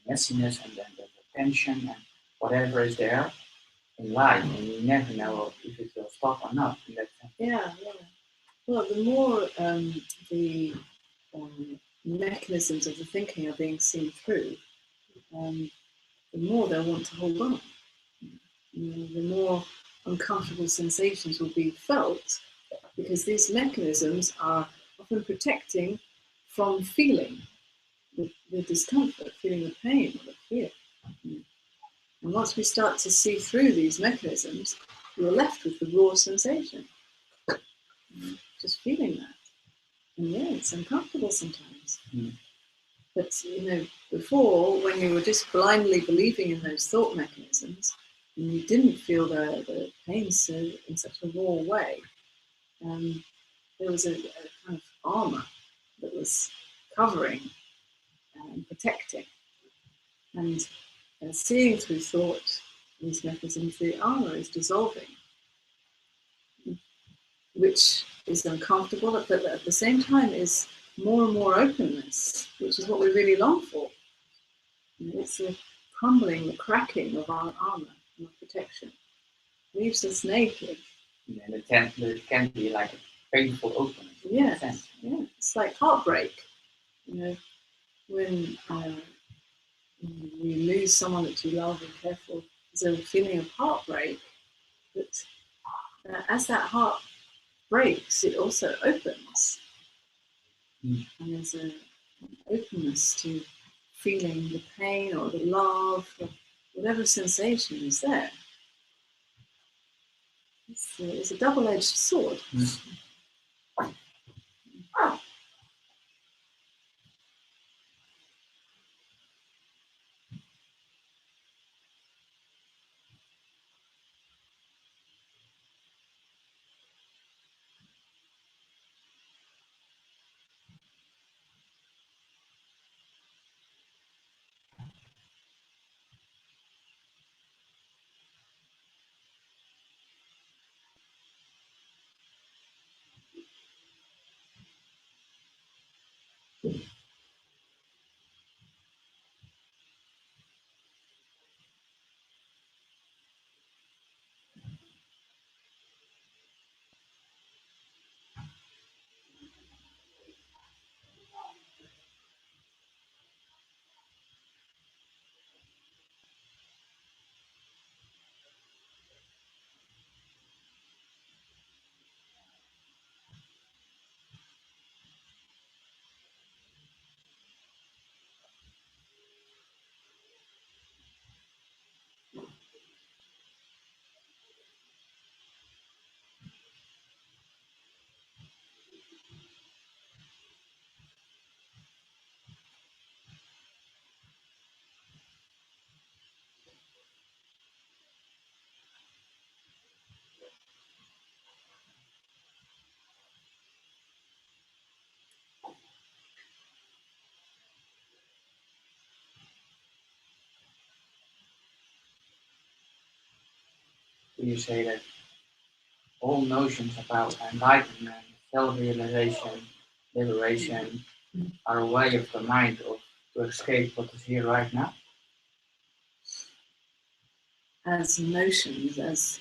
[SPEAKER 2] messiness and then the tension and whatever is there in life, and you never know if it will stop or not. In that sense.
[SPEAKER 1] Yeah. Well, the more the mechanisms of the thinking are being seen through, the more they'll want to hold on. The more uncomfortable sensations will be felt, because these mechanisms are often protecting from feeling the discomfort, feeling the pain or the fear. And once we start to see through these mechanisms, we're left with the raw sensation. Just feeling that. And yeah, it's uncomfortable sometimes. But before, when you were just blindly believing in those thought mechanisms, and you didn't feel the pain in such a raw way, there was a kind of armor that was covering and protecting. And seeing through thought, these mechanisms, the armor is dissolving, which is uncomfortable, but at the same time is more and more openness, which is what we really long for. It's the crumbling, the cracking of our armor and our protection. Leaves us naked.
[SPEAKER 2] And it can be like a painful openness.
[SPEAKER 1] Yeah, it's like heartbreak. When you lose someone that you love and care for, there's a feeling of heartbreak. But as that heart breaks, it also opens. And there's an openness to feeling the pain or the love, or whatever sensation is there. It's a double-edged sword.
[SPEAKER 2] You say that all notions about enlightenment, self-realization, liberation are a way of the mind to escape what is here right now.
[SPEAKER 1] As notions, as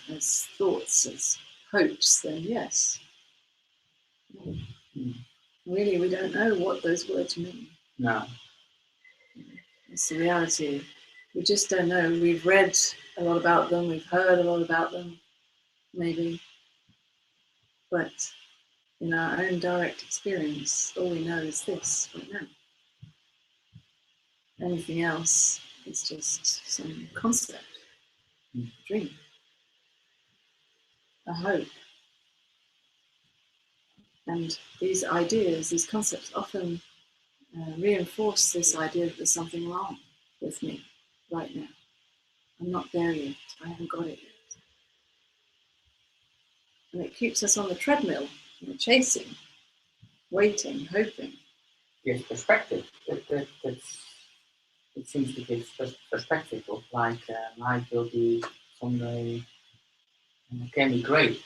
[SPEAKER 1] thoughts, as hopes, then yes. Really, we don't know what those words mean.
[SPEAKER 2] No.
[SPEAKER 1] It's the reality. We just don't know. We've read a lot about them, we've heard a lot about them, maybe. But in our own direct experience, all we know is this right now. Anything else is just some concept, a dream, a hope. And these ideas, these concepts often reinforce this idea that there's something wrong with me right now. I'm not there yet. I haven't got it yet. And it keeps us on the treadmill, chasing, waiting, hoping.
[SPEAKER 2] Gives perspective. It seems to give perspective of like life will be someday can be great.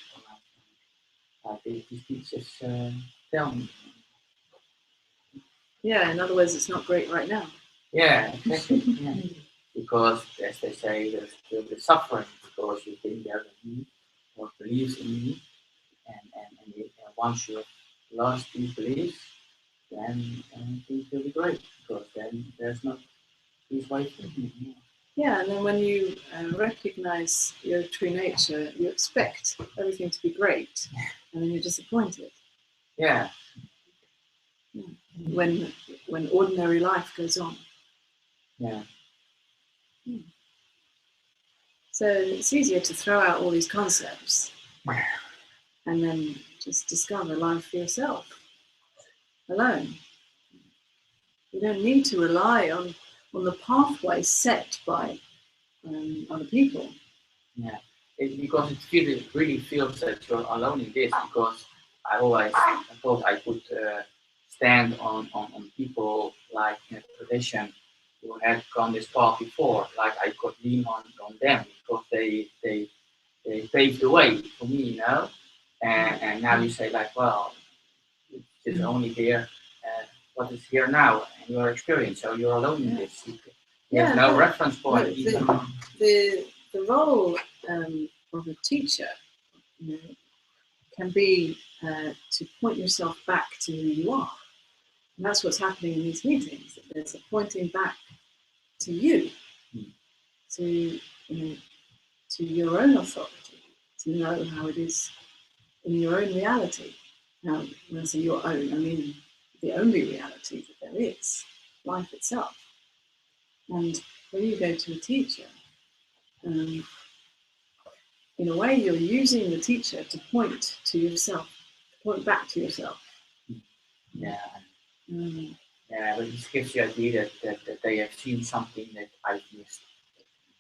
[SPEAKER 2] Like these teachers tell me.
[SPEAKER 1] Yeah, in other words, it's not great right now.
[SPEAKER 2] Yeah, exactly. Yeah. Because, as they say, there's still the suffering because you've been there in me or believes in me, and once you have lost these beliefs, then things will be great because then there's not these ways thinking anymore.
[SPEAKER 1] Yeah, and then when you recognize your true nature, you expect everything to be great, and then you're disappointed.
[SPEAKER 2] Yeah.
[SPEAKER 1] When ordinary life goes on.
[SPEAKER 2] Yeah.
[SPEAKER 1] So it's easier to throw out all these concepts and then just discover life for yourself, alone. You don't need to rely on the pathway set by other people.
[SPEAKER 2] Yeah. Because it really feels that you're alone in this because I thought I could stand on people like in a tradition who had gone this path before, like I could lean on them because they paved the way for me, you know. And now you say like, well, it's only here, what is here now and your experience. So you're alone in this. You have no reference point.
[SPEAKER 1] The role of a teacher, can be to point yourself back to who you are. And that's what's happening in these meetings. There's a pointing back to you, to your own authority, to know how it is in your own reality. Now, when I say your own, I mean the only reality that there is, life itself. And when you go to a teacher, in a way you're using the teacher to point to yourself, to point back to yourself.
[SPEAKER 2] Yeah. Yeah, but it gives you the idea that they have seen something that I've missed.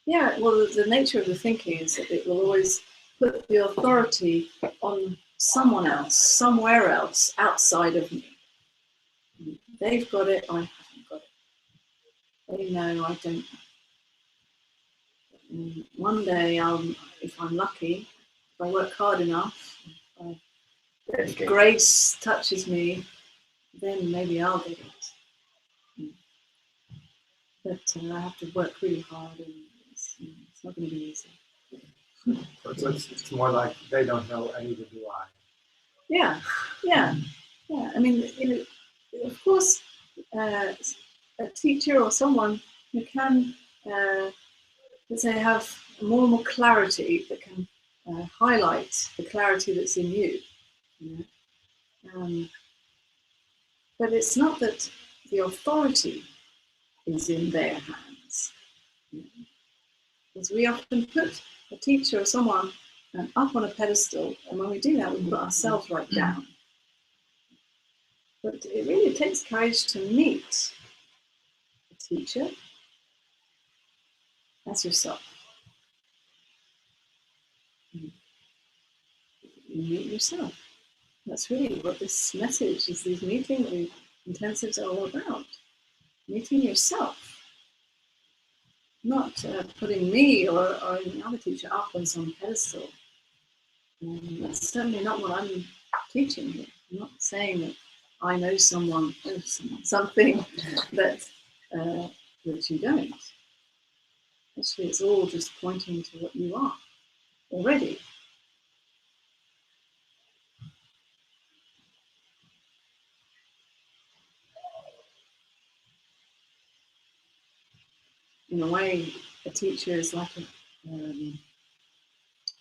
[SPEAKER 1] Yeah, well, the nature of the thinking is that it will always put the authority on someone else, somewhere else, outside of me. They've got it, I haven't got it. They know, I don't know. One day, if I'm lucky, if I work hard enough, if grace touches me, then maybe I'll get it. But I have to work really hard, and it's not going to be easy.
[SPEAKER 3] So it's more like they don't know, and neither do I.
[SPEAKER 1] Yeah. I mean, of course, a teacher or someone who can, let's say, have more and more clarity, that can highlight the clarity that's in you. But it's not that the authority is in their hands. Because we often put a teacher or someone up on a pedestal, and when we do that, we put ourselves right down. But it really takes courage to meet a teacher as yourself. You meet yourself. That's really what this message is, these meeting intensives are all about. Meeting yourself. Not putting me or any other teacher up on some pedestal. That's certainly not what I'm teaching here. I'm not saying that I know something that you don't. Actually, it's all just pointing to what you are already. In a way, a teacher is like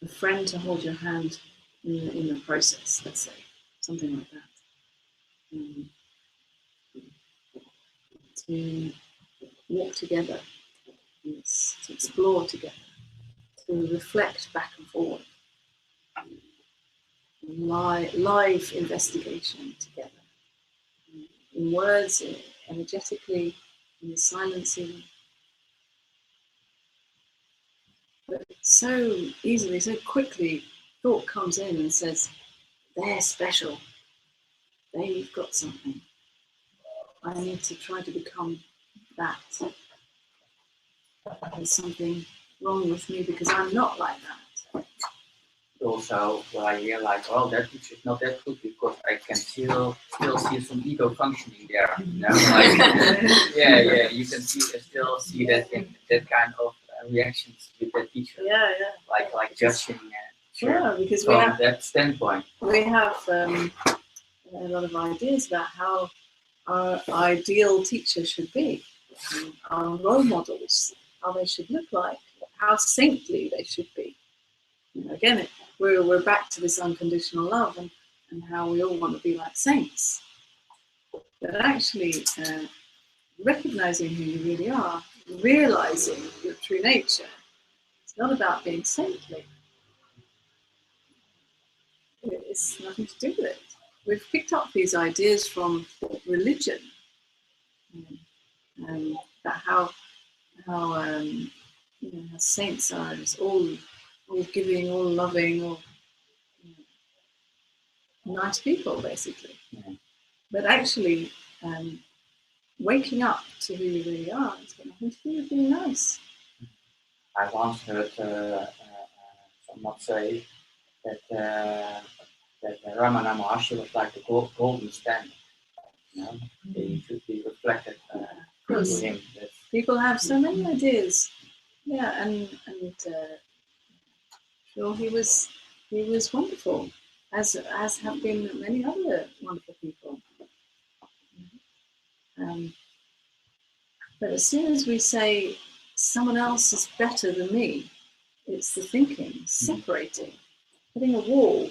[SPEAKER 1] a friend to hold your hand in the process, let's say, something like that. To walk together, yes, to explore together, to reflect back and forward, live investigation together, in words, energetically, in silencing. But so easily, so quickly, thought comes in and says, they're special, they've got something. I need to try to become that. There's something wrong with me because I'm not like that.
[SPEAKER 2] Also, well, I realized, well, that teacher is not that good because I can still see some ego functioning there. You know, like, yeah, you can still see that in that kind of reactions with that teacher.
[SPEAKER 1] Yeah.
[SPEAKER 2] Like judging.
[SPEAKER 1] Yeah, because
[SPEAKER 2] from that standpoint,
[SPEAKER 1] we have a lot of ideas about how our ideal teacher should be, our role models, how they should look like, how saintly they should be. Again, we're back to this unconditional love and how we all want to be like saints. But actually, recognizing who you really are, realizing your true nature, it's not about being saintly. It's nothing to do with it. We've picked up these ideas from religion, about how saints are all giving, all loving, all nice people, basically. But actually, waking up to who you really are has got nothing to do with being nice.
[SPEAKER 2] I once heard someone say that Ramana Maharshi was like the golden standard. He should be reflected to him.
[SPEAKER 1] People have so many ideas. Yeah, and sure, he was wonderful, as have been many other wonderful people. But as soon as we say someone else is better than me, it's the thinking separating, putting a wall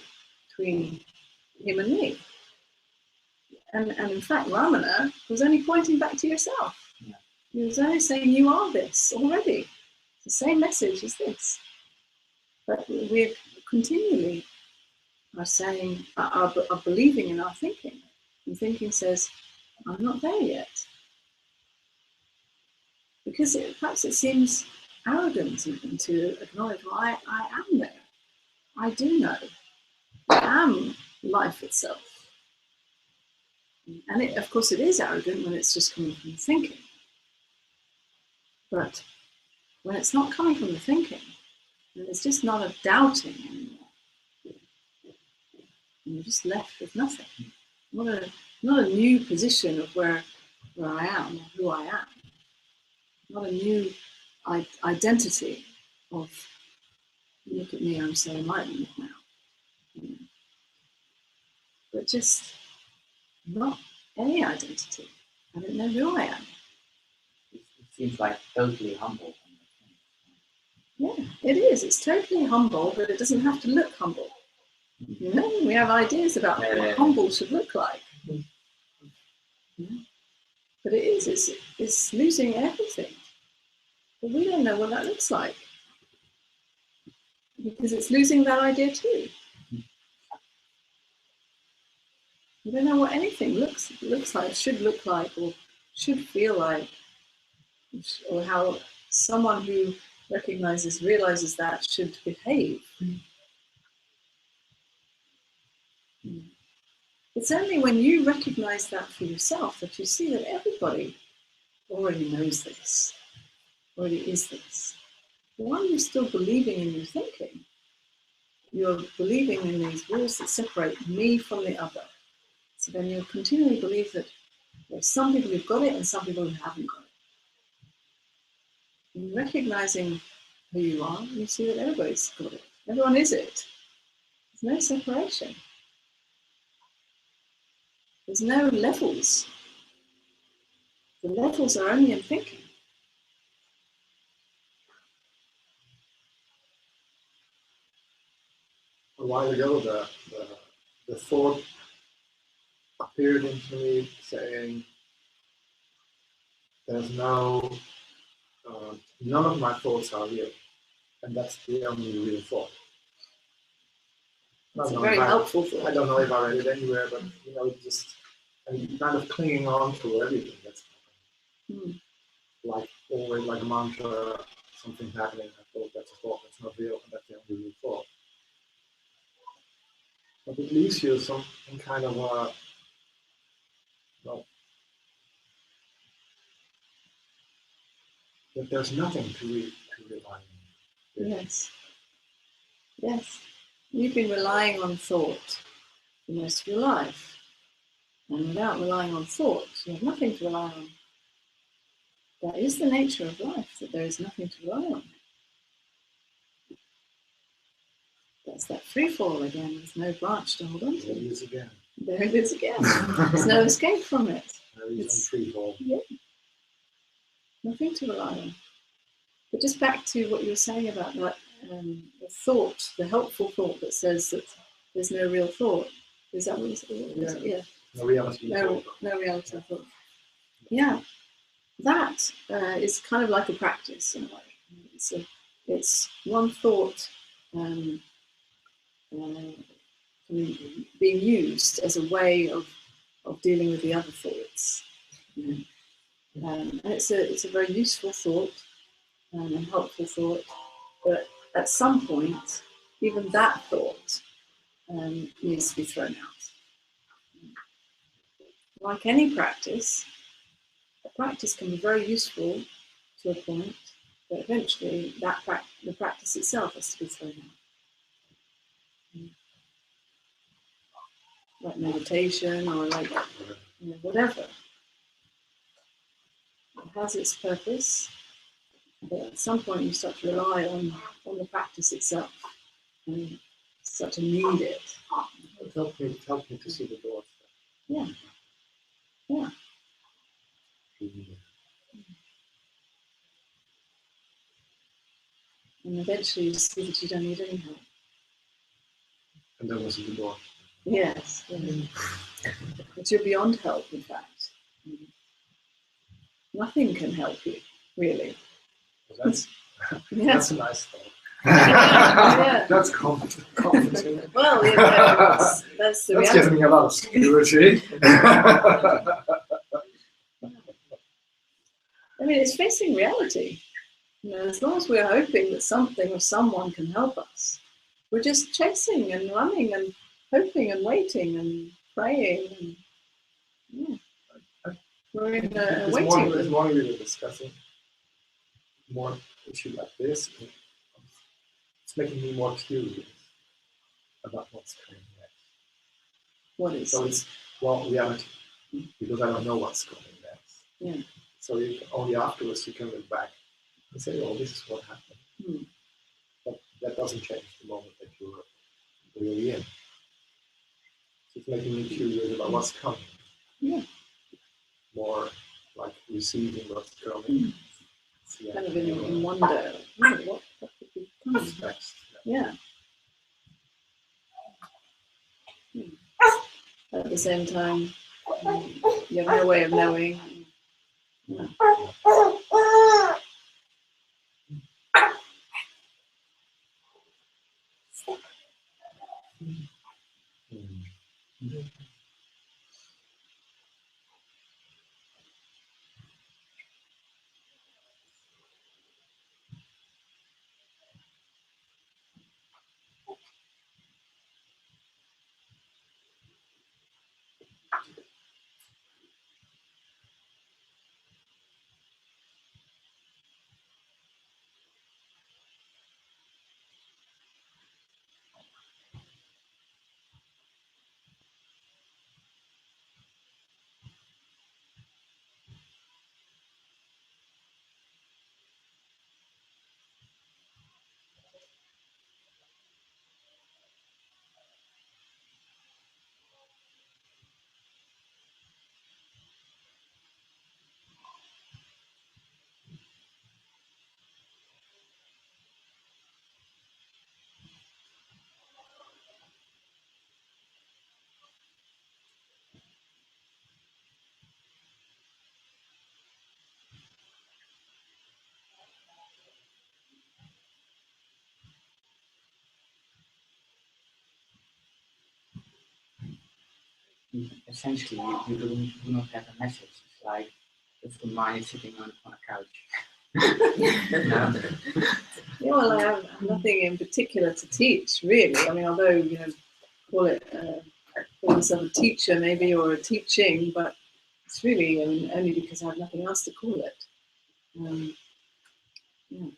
[SPEAKER 1] between him and me. And in fact, Ramana was only pointing back to yourself.
[SPEAKER 2] Yeah.
[SPEAKER 1] He was only saying you are this already. It's the same message as this. But we continually are saying, are believing in our thinking. And thinking says, I'm not there yet. Because perhaps it seems arrogant even to acknowledge, well, I am there. I do know. I am life itself. And of course it is arrogant when it's just coming from the thinking. But when it's not coming from the thinking, then it's just not a doubting anymore. And you're just left with nothing. What a not a new position of where I am or who I am. Not a new identity of, look at me, I'm so enlightened now. But just not any identity. I don't know who I am.
[SPEAKER 2] It seems like totally humble.
[SPEAKER 1] Yeah, it is. It's totally humble, but it doesn't have to look humble. You know, we have ideas about what humble should look like. But it is, it's losing everything. But we don't know what that looks like. Because it's losing that idea too. We don't know what anything looks like, should look like, or should feel like, or how someone who realizes that should behave. It's only when you recognize that for yourself that you see that everybody already knows this, already is this. But why are you still believing in your thinking? You're believing in these walls that separate me from the other. So then you'll continually believe that there's some people who've got it and some people who haven't got it. And recognizing who you are, you see that everybody's got it. Everyone is it. There's no separation. There's no levels. The levels are only in thinking.
[SPEAKER 3] A while ago, the thought appeared into me saying, "There's none of my thoughts are real, and that's the only real thought."
[SPEAKER 1] It's a very helpful thought.
[SPEAKER 3] I don't know if I read it anywhere, but and kind of clinging on to everything that's happening. Like always, like a mantra, something happening. I thought that's a thought, that's not real, and that's the only real thought. But it leaves you some kind of that there's nothing to rely on.
[SPEAKER 1] Yes. Yes. You've been relying on thought for most of your life. And without relying on thought, you have nothing to rely on. That is the nature of life, that there is nothing to rely on. That's that free fall again. There's no branch to hold on to.
[SPEAKER 3] There it is again.
[SPEAKER 1] There it is again. There's no escape from it.
[SPEAKER 3] There is no free fall.
[SPEAKER 1] Yeah. Nothing to rely on. But just back to what you were saying about that, the thought, the helpful thought that says that there's no real thought. Is that what you said? Yeah.
[SPEAKER 3] No reality.
[SPEAKER 1] No reality of thought. Yeah. That is kind of like a practice in a way. It's one thought being used as a way of dealing with the other thoughts. And it's a very useful thought and a helpful thought, but at some point, even that thought needs to be thrown out. Like any practice, a practice can be very useful to a point, but eventually the practice itself has to be thrown out. Like meditation or like whatever. It has its purpose, but at some point you start to rely on the practice itself and start to need it.
[SPEAKER 3] It helped me to see the door.
[SPEAKER 1] Yeah. Yeah. And eventually you see that you don't need any help.
[SPEAKER 3] And that was the door.
[SPEAKER 1] Yes. But you're beyond help, in fact. Nothing can help you, really.
[SPEAKER 3] Well, that's a nice thought.
[SPEAKER 1] Yeah.
[SPEAKER 3] That's comforting.
[SPEAKER 1] Well, yeah, that's the reality.
[SPEAKER 3] That's giving me a lot of security.
[SPEAKER 1] I mean, it's facing reality. As long as we're hoping that something or someone can help us, we're just chasing and running and hoping and waiting and praying. And, we're in a waiting room.
[SPEAKER 3] This morning we were discussing more issue like this. It's making me more curious about what's coming next.
[SPEAKER 1] What is?
[SPEAKER 3] So it's reality. because I don't know what's coming next.
[SPEAKER 1] Yeah.
[SPEAKER 3] So only afterwards you can look back and say, oh, this is what happened. But that doesn't change the moment that you're really in. So it's making me curious about what's coming.
[SPEAKER 1] Yeah.
[SPEAKER 3] More like receiving what's coming.
[SPEAKER 1] Kind of in wonder. What could be coming?
[SPEAKER 3] What's next?
[SPEAKER 1] Yeah. At the same time, you have no way of knowing. Yeah.
[SPEAKER 2] Essentially, you do not have a message. It's like it's the mind sitting on a couch.
[SPEAKER 1] Yeah, well, I have nothing in particular to teach, really. I mean, although, call myself a teacher maybe, or a teaching, but it's really only because I have nothing else to call it. Yeah.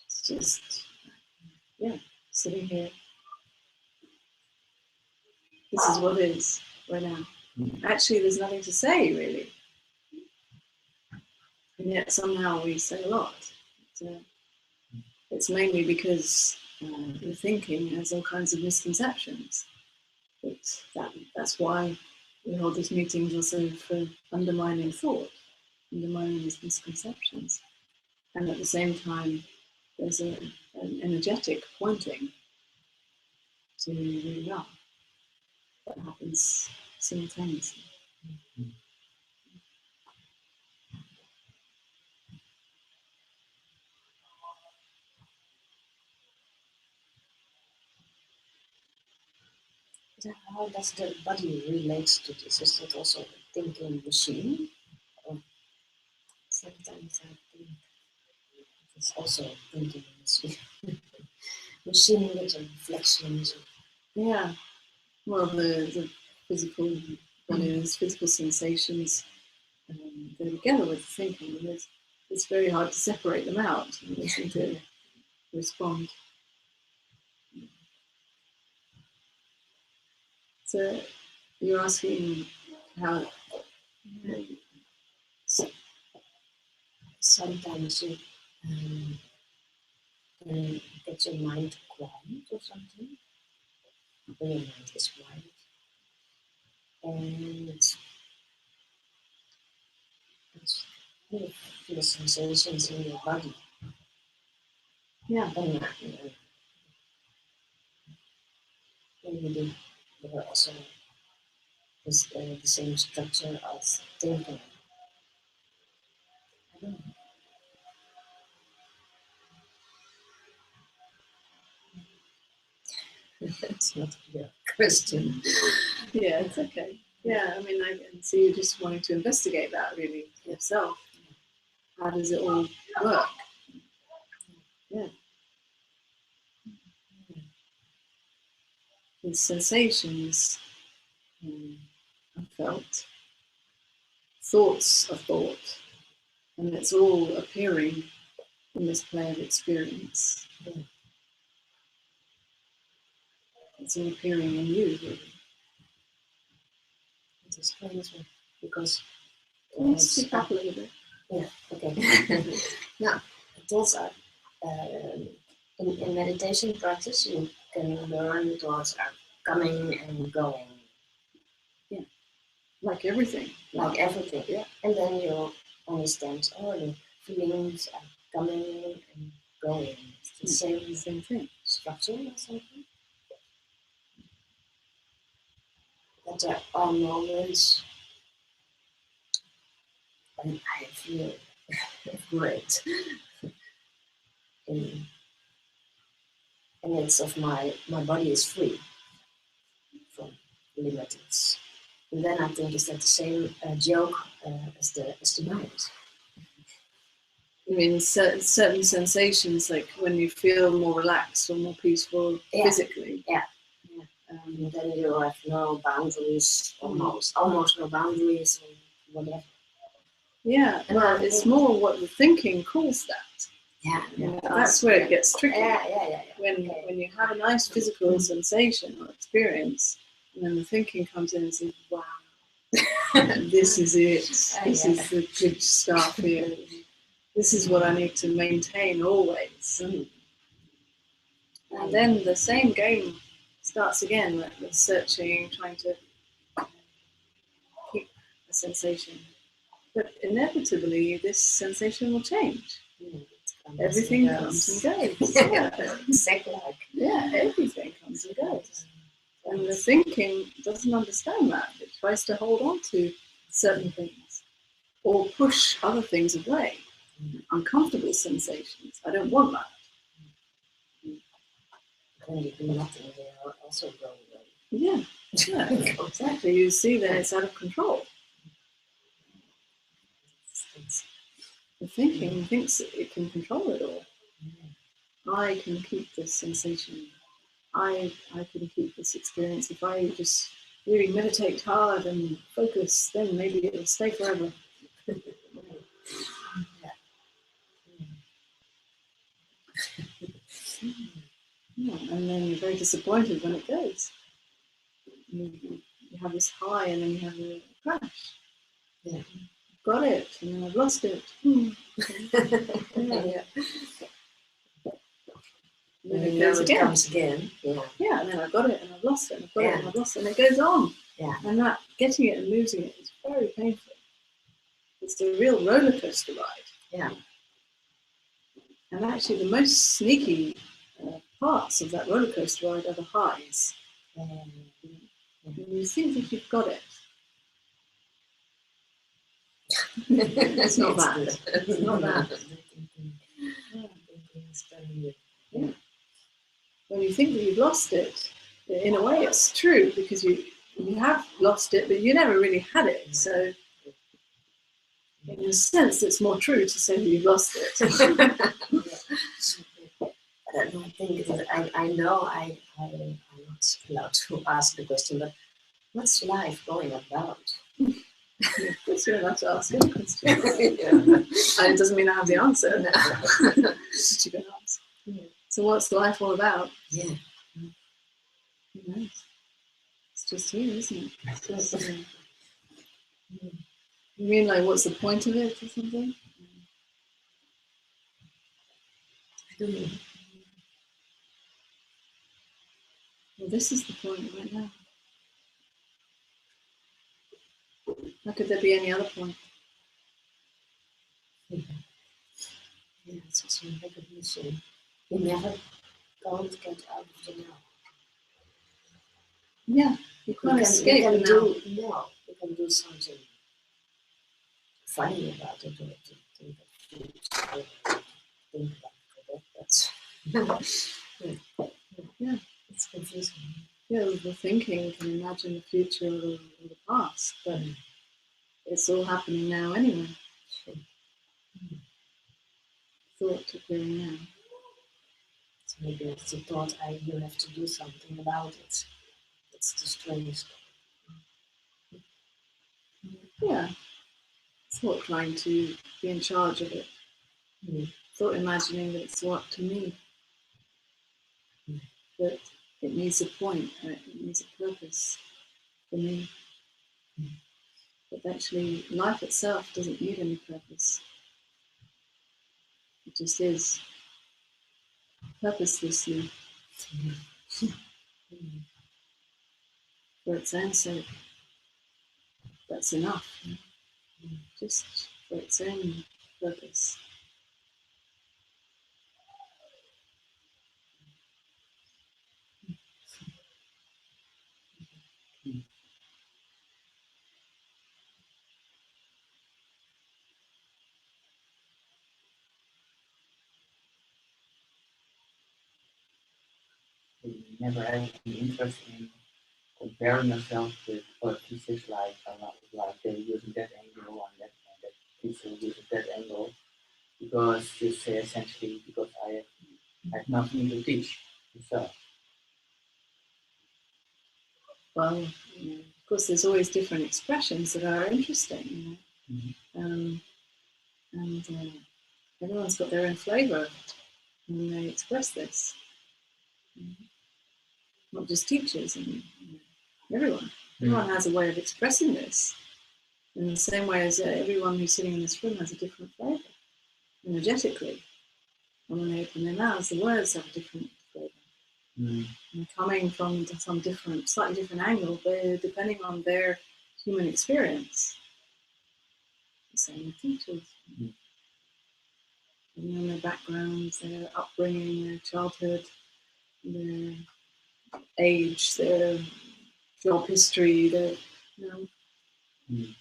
[SPEAKER 1] It's just, sitting here. This is what is right now. Actually, there's nothing to say, really. And yet somehow we say a lot. It's mainly because the thinking has all kinds of misconceptions. That's why we hold these meetings also for undermining thought, undermining these misconceptions. And at the same time, there's an energetic pointing to who we are that happens simultaneously.
[SPEAKER 5] How does the body relate to this? Is that also a thinking machine? Or sometimes I think it's also a thinking machine. Machine with reflections.
[SPEAKER 1] Yeah. Well, the physical bodies, physical sensations go together with the thinking. And it's very hard to separate them out. They seem to respond. So you're asking how
[SPEAKER 5] sometimes you can get your mind quiet or something. When your mind is quiet. And you feel sensations in your body.
[SPEAKER 1] Yeah.
[SPEAKER 5] And maybe there are also the same structure as thinking. I don't know. It's not a clear question.
[SPEAKER 1] Yeah, it's okay. Yeah, I mean, I can see you just wanting to investigate that really yourself. How does it all work? Yeah. The sensations are felt, thoughts are thought, and it's all appearing in this play of experience.
[SPEAKER 5] Yeah.
[SPEAKER 1] It's all appearing in you, really.
[SPEAKER 5] it's a strange one because
[SPEAKER 1] Can you speak up a little bit?
[SPEAKER 5] yeah, okay. Now, thoughts are in meditation practice. You can learn thoughts are coming and going,
[SPEAKER 1] Like everything.
[SPEAKER 5] like everything.
[SPEAKER 1] Yeah.
[SPEAKER 5] And then you understand, oh, the feelings are coming and going. It's the
[SPEAKER 1] Same thing.
[SPEAKER 5] structure or something. But there are moments when I feel great. in, and it's of my body is free from limits. And then I think is that the same joke as the mind.
[SPEAKER 1] You mean certain sensations, like when you feel more relaxed or more peaceful physically?
[SPEAKER 5] Yeah. And then you have no boundaries, almost no boundaries, and whatever.
[SPEAKER 1] Yeah,
[SPEAKER 5] And
[SPEAKER 1] well, it's more what the thinking calls that.
[SPEAKER 5] Yeah,
[SPEAKER 1] You know, that's where it gets tricky.
[SPEAKER 5] Yeah.
[SPEAKER 1] When you have a nice physical sensation or experience, and then the thinking comes in and says, "Wow, this is it. This is the good stuff here. This is what I need to maintain always." And then the same game starts again, like the searching, trying to keep a sensation. But inevitably, this sensation will change. Everything comes and goes.
[SPEAKER 5] Exactly.
[SPEAKER 1] Yeah, everything comes and goes. And the thinking doesn't understand that. It tries to hold on to certain things or push other things away. Uncomfortable sensations. I don't want that.
[SPEAKER 5] When you do nothing, they are also go away.
[SPEAKER 1] Yeah, exactly. You see that it's out of control. The thinking thinks that it can control it all. I can keep this sensation. I can keep this experience. If I just really meditate hard and focus, then maybe it'll stay forever. Yeah, and then you're very disappointed when it goes. You have this high and then you have a crash.
[SPEAKER 5] Yeah.
[SPEAKER 1] Got it, and then I've lost it.
[SPEAKER 5] Yeah.
[SPEAKER 1] And then it
[SPEAKER 5] And
[SPEAKER 1] goes
[SPEAKER 5] it
[SPEAKER 1] again.
[SPEAKER 5] comes again.
[SPEAKER 1] Yeah, and then I've got it and I've lost it and I've got it
[SPEAKER 5] Yeah.
[SPEAKER 1] and I've lost it, and it goes on.
[SPEAKER 5] Yeah.
[SPEAKER 1] And that getting it and losing it is very painful. It's a real roller coaster ride.
[SPEAKER 5] Yeah.
[SPEAKER 1] And actually, the most sneaky parts of that roller coaster ride are the highs. When you think that you've got it, it's not that. It's not that. Yeah. When you think that you've lost it, in a way, it's true because you have lost it, but you never really had it. So, in a sense, it's more true to say that you've lost it.
[SPEAKER 5] I think that I know I'm not allowed to ask the question, but what's life going about?
[SPEAKER 1] Of course, you're allowed to ask any question. And it doesn't mean I have the answer.
[SPEAKER 5] No.
[SPEAKER 1] But you can ask. So, what's life all about?
[SPEAKER 5] Yeah.
[SPEAKER 1] Who knows? It's just here, isn't it? It's just, you mean like what's the point of it or something?
[SPEAKER 5] I don't know.
[SPEAKER 1] Well, this is the point right now. How could there be any other point?
[SPEAKER 5] Yeah, it's also a recognition. You never can't get out of the now.
[SPEAKER 1] Yeah, you can't escape the now.
[SPEAKER 5] You can do something funny about it, or think about it.
[SPEAKER 1] Yeah,
[SPEAKER 5] it's confusing.
[SPEAKER 1] Yeah, the thinking can imagine the future or the past, but it's all happening now anyway. Thought appearing now.
[SPEAKER 5] So maybe it's the thought you have to do something about it. It's the strangest.
[SPEAKER 1] Yeah. Thought trying to be in charge of it. Thought imagining that it's up to me. That it needs a point, and it needs a purpose for me. But actually, life itself doesn't need any purpose. It just is, purposelessly, for its own sake. That's enough. Just for its own purpose.
[SPEAKER 2] You never have any interest in comparing yourself with other teachers, like they're using that angle and that teacher using that angle, because you say essentially because I have nothing to teach yourself.
[SPEAKER 1] Well, of course, there's always different expressions that are interesting, and everyone's got their own flavour when they express this. Not just teachers, and everyone. Everyone has a way of expressing this. In the same way as everyone who's sitting in this room has a different flavour, energetically. And when they open their mouths, the words have a different flavour. And coming from some different, slightly different angle, depending on their human experience. The same with teachers. Depending on their backgrounds, their upbringing, their childhood, their age, their job history, their,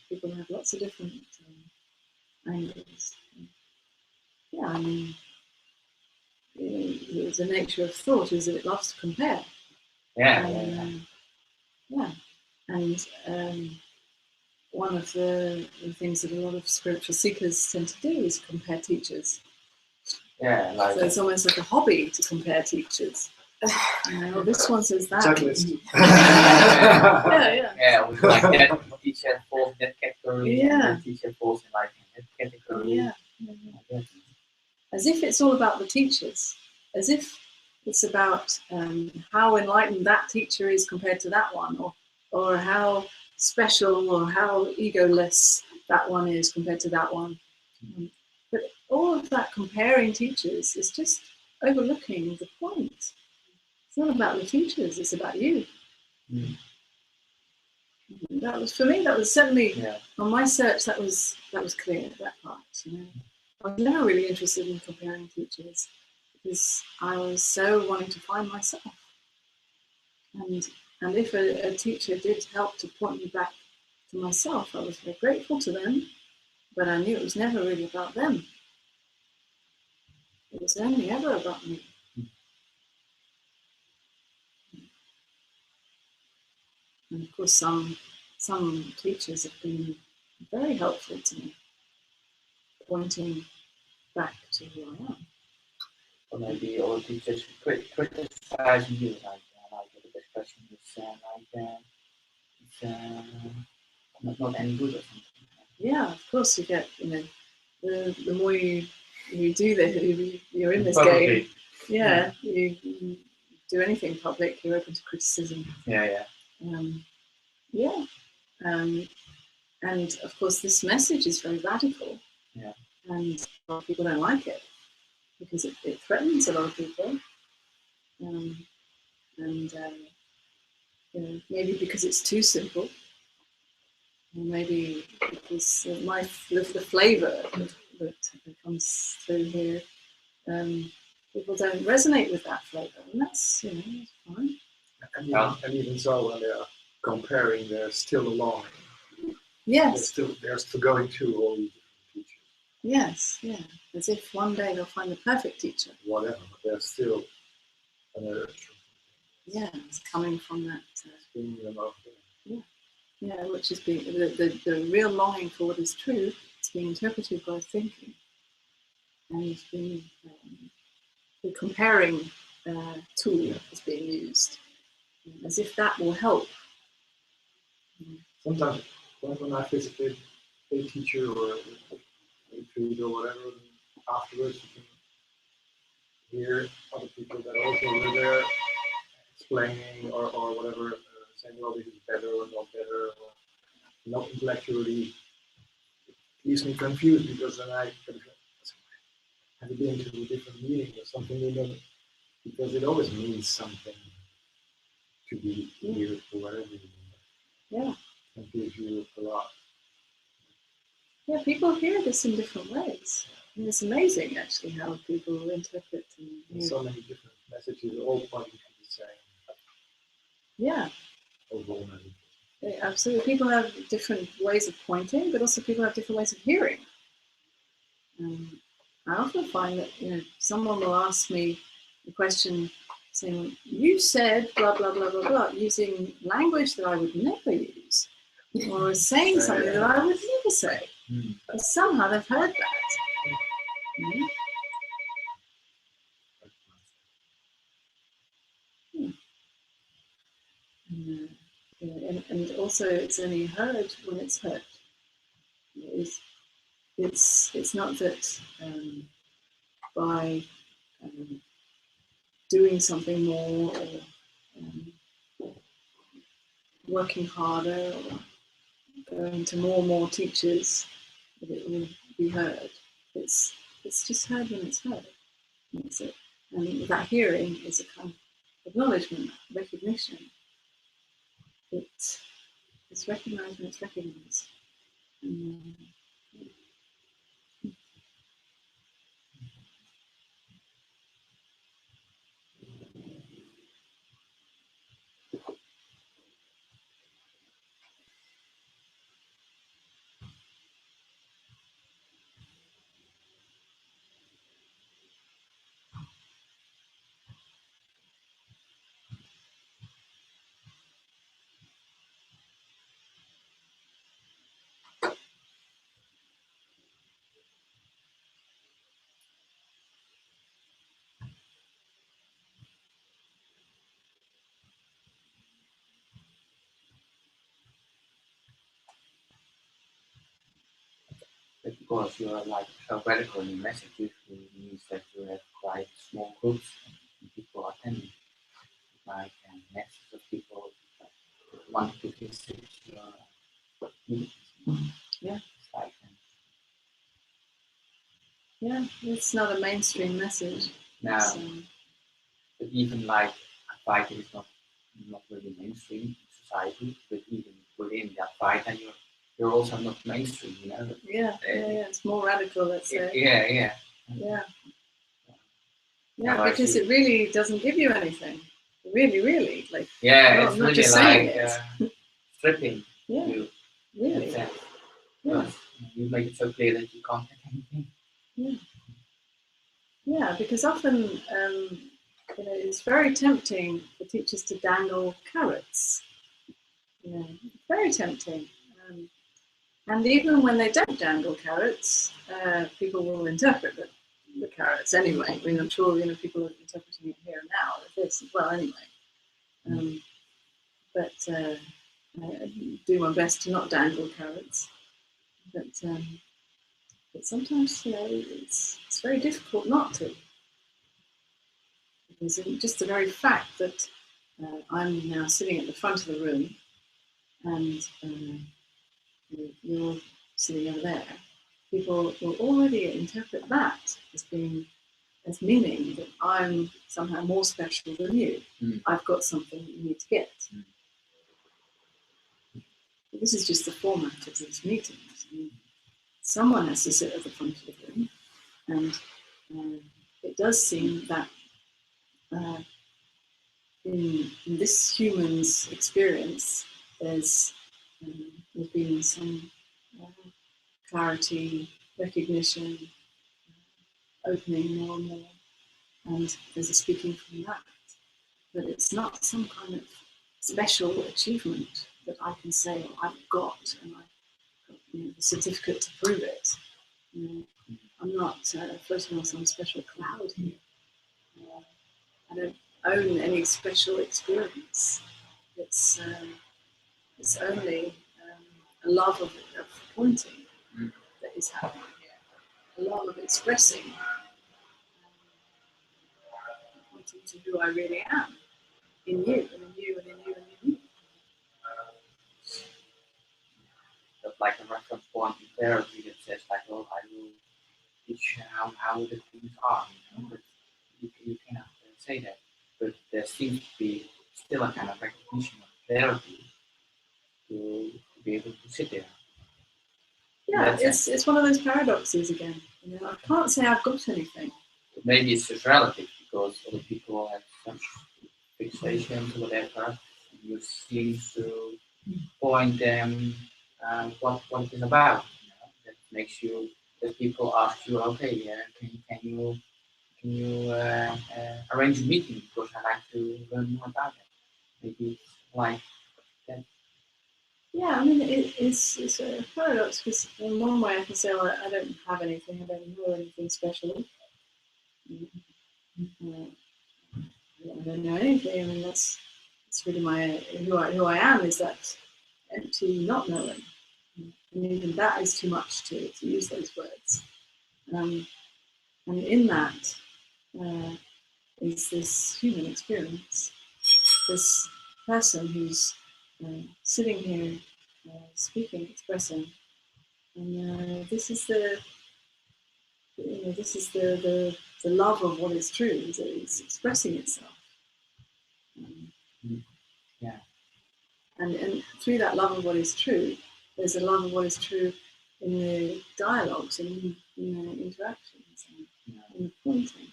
[SPEAKER 1] people have lots of different angles. Yeah, I mean, the nature of thought is that it loves to compare. And one of the things that a lot of spiritual seekers tend to do is compare teachers. So it's almost like a hobby to compare teachers. This one says that.
[SPEAKER 3] Checklist.
[SPEAKER 2] Yeah, with like that teacher falls in that category, and that teacher falls in like that category.
[SPEAKER 1] As if it's all about the teachers. As if it's about how enlightened that teacher is compared to that one, or how special or how egoless that one is compared to that one. But all of that comparing teachers is just overlooking the point. It's not about the teachers, it's about you. That was, for me, that was certainly, on my search, that was clear, that part. I was never really interested in comparing teachers because I was so wanting to find myself. And if a teacher did help to point me back to myself, I was very grateful to them, but I knew it was never really about them. It was only ever about me. And of course, some teachers have been very helpful to me, pointing back to who I am.
[SPEAKER 2] Or maybe all teachers criticizing you, like the expression is not any good or something.
[SPEAKER 1] Yeah, of course you get, the more you do this, you're in this
[SPEAKER 2] Publicly.
[SPEAKER 1] game. You do anything public, you're open to criticism. And of course, this message is very radical. And a lot of people don't like it because it threatens a lot of people. Maybe because it's too simple. Or maybe because the flavour that comes through here, people don't resonate with that flavour, and that's fine.
[SPEAKER 3] And even so, when they are comparing, they're still along.
[SPEAKER 1] Yes.
[SPEAKER 3] They're still going through all these different teachers.
[SPEAKER 1] Yes, yeah. As if one day they'll find the perfect teacher.
[SPEAKER 3] Whatever, but they're still an urge.
[SPEAKER 1] Yeah, it's coming from that. Which is being the real longing for what is true. It's being interpreted by thinking, and it's being the comparing tool is being used, as if that will help.
[SPEAKER 3] Sometimes when I visited a teacher or a retreat or whatever, afterwards you can hear other people that also were there explaining or whatever, saying, well, this is better or not better. intellectually it leaves me confused because then I have to been to a different meaning or something, because it always means something to be here for whatever you
[SPEAKER 1] Yeah.
[SPEAKER 3] confuse you a lot.
[SPEAKER 1] Yeah, people hear this in different ways. And it's amazing actually how people interpret and
[SPEAKER 3] There's so many different messages all pointing to the same
[SPEAKER 1] yeah.
[SPEAKER 3] overall message.
[SPEAKER 1] Absolutely. People have different ways of pointing, but also people have different ways of hearing. I often find that someone will ask me a question saying, "You said blah blah blah blah blah," using language that I would never use, or saying something that I would never say. But somehow they've heard that. And also, it's only heard when it's heard. It's not that by doing something more or working harder or going to more and more teachers that it will be heard. It's just heard when it's heard. That's it. And that hearing is a kind of acknowledgement, recognition. It's recognized when it's recognized. And,
[SPEAKER 2] But because you are like so radical in your message, usually means that you have quite small groups and people attending. Like masses of people, like 1 to 6 meetings.
[SPEAKER 1] Yeah.
[SPEAKER 2] It's like,
[SPEAKER 1] yeah, it's not a mainstream message.
[SPEAKER 2] now,
[SPEAKER 1] So,
[SPEAKER 2] but even like Advaita is not really mainstream in society, but even within the Advaita, you're also not mainstream,
[SPEAKER 1] yeah, it's more radical, let's say.
[SPEAKER 2] Yeah.
[SPEAKER 1] Yeah, because it really doesn't give you anything. Really, like.
[SPEAKER 2] Yeah,
[SPEAKER 1] well,
[SPEAKER 2] it's
[SPEAKER 1] I'm not
[SPEAKER 2] really
[SPEAKER 1] just saying
[SPEAKER 2] like
[SPEAKER 1] it.
[SPEAKER 2] stripping
[SPEAKER 1] Yeah,
[SPEAKER 2] you.
[SPEAKER 1] really.
[SPEAKER 2] Yeah.
[SPEAKER 1] Yeah.
[SPEAKER 2] You make it so clear that you can't get anything.
[SPEAKER 1] Yeah, because often it's very tempting for teachers to dangle carrots. Very tempting. And even when they don't dangle carrots, people will interpret the carrots anyway. I mean, I'm sure people are interpreting it here and now with this as well anyway. But I do my best to not dangle carrots. But sometimes, it's very difficult not to. Because just the very fact that I'm now sitting at the front of the room and you're sitting over there, people will already interpret that as meaning that I'm somehow more special than you. I've got something that you need to get. But this is just the format of these meetings. I mean, someone has to sit at the front of the room, and it does seem that in this human's experience, there's been some clarity, recognition, opening more and more, and there's a speaking from that. But it's not some kind of special achievement that I can say, oh, I've got, and I've got the certificate to prove it. I'm not floating on some special cloud here. I don't own any special experience. It's only a love of pointing that is happening here. A love of expressing, pointing to who I really am in you, and in you, and in you, and in you.
[SPEAKER 2] like a reference point in therapy that says like, well, I will teach how the things are, but you cannot say that. But there seems to be still a kind of recognition of therapy to be able to sit there.
[SPEAKER 1] Yeah, it's one of those paradoxes again. I can't say I've got anything.
[SPEAKER 2] But maybe it's just relative because other people have such fixations or whatever. You seem to point them what it is about. That makes you that people ask you, okay, can you arrange a meeting because I like to learn more about it. Maybe it's like that.
[SPEAKER 1] Yeah, I mean, it's a paradox because in one way I can say, well, I don't have anything, I don't know anything special. I don't know anything. I mean, that's really who I am, is that empty not knowing. And even that is too much to use those words. And in that is this human experience, this person who's sitting here, speaking, expressing, and this is the love of what is true. Is that it's expressing itself.
[SPEAKER 2] Yeah.
[SPEAKER 1] And through that love of what is true, there's a love of what is true in the dialogues and interactions and in the pointing.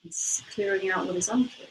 [SPEAKER 1] It's clearing out what is untrue.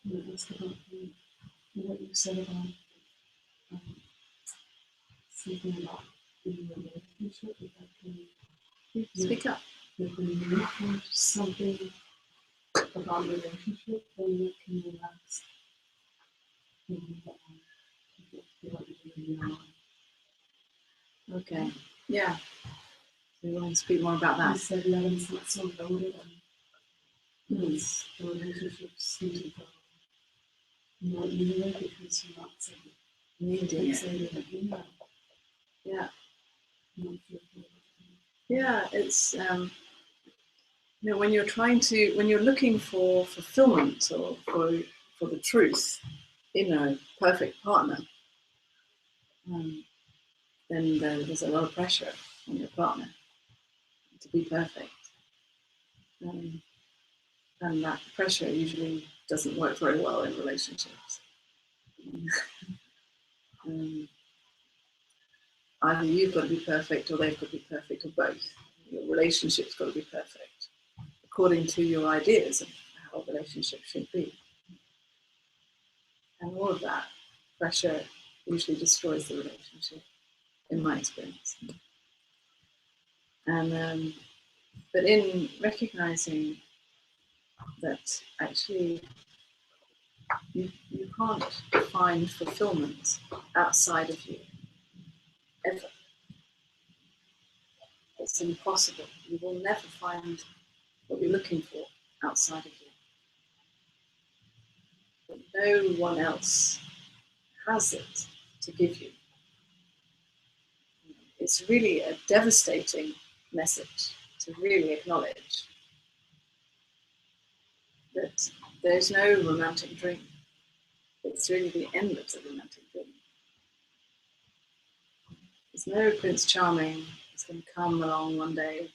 [SPEAKER 1] That's about what you said about something about in a relationship. If I can speak up, if when you look for something about relationship, then you can relax. Okay. Yeah. So you want to speak more about that? I said it's not so loaded and the relationships seem to go more easily because you're not needing it. Yeah. Yeah, it's when you're looking for fulfillment or for the truth, a perfect partner, then there's a lot of pressure on your partner to be perfect. And that pressure usually doesn't work very well in relationships. Either you've got to be perfect, or they've got to be perfect, or both. Your relationship's got to be perfect, according to your ideas of how a relationship should be. And all of that pressure usually destroys the relationship, in my experience. And but in recognizing that actually you can't find fulfillment outside of you, ever. It's impossible. You will never find what you're looking for outside of you. But no one else has it to give you. It's really a devastating message to really acknowledge that there's no romantic dream. It's really the end of the romantic dream. There's no Prince Charming who's going to come along one day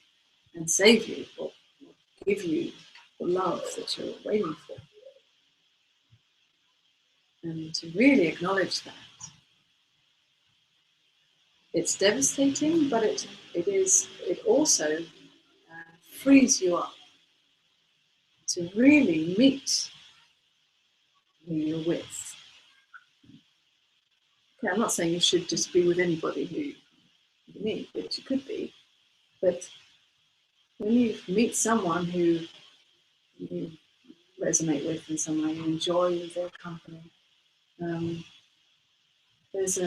[SPEAKER 1] and save you or give you the love that you're waiting for. And to really acknowledge that. It's devastating, but it also frees you up to really meet who you're with. Okay, I'm not saying you should just be with anybody who you meet, but you could be. But when you meet someone who you resonate with in some way, you enjoy their company, there's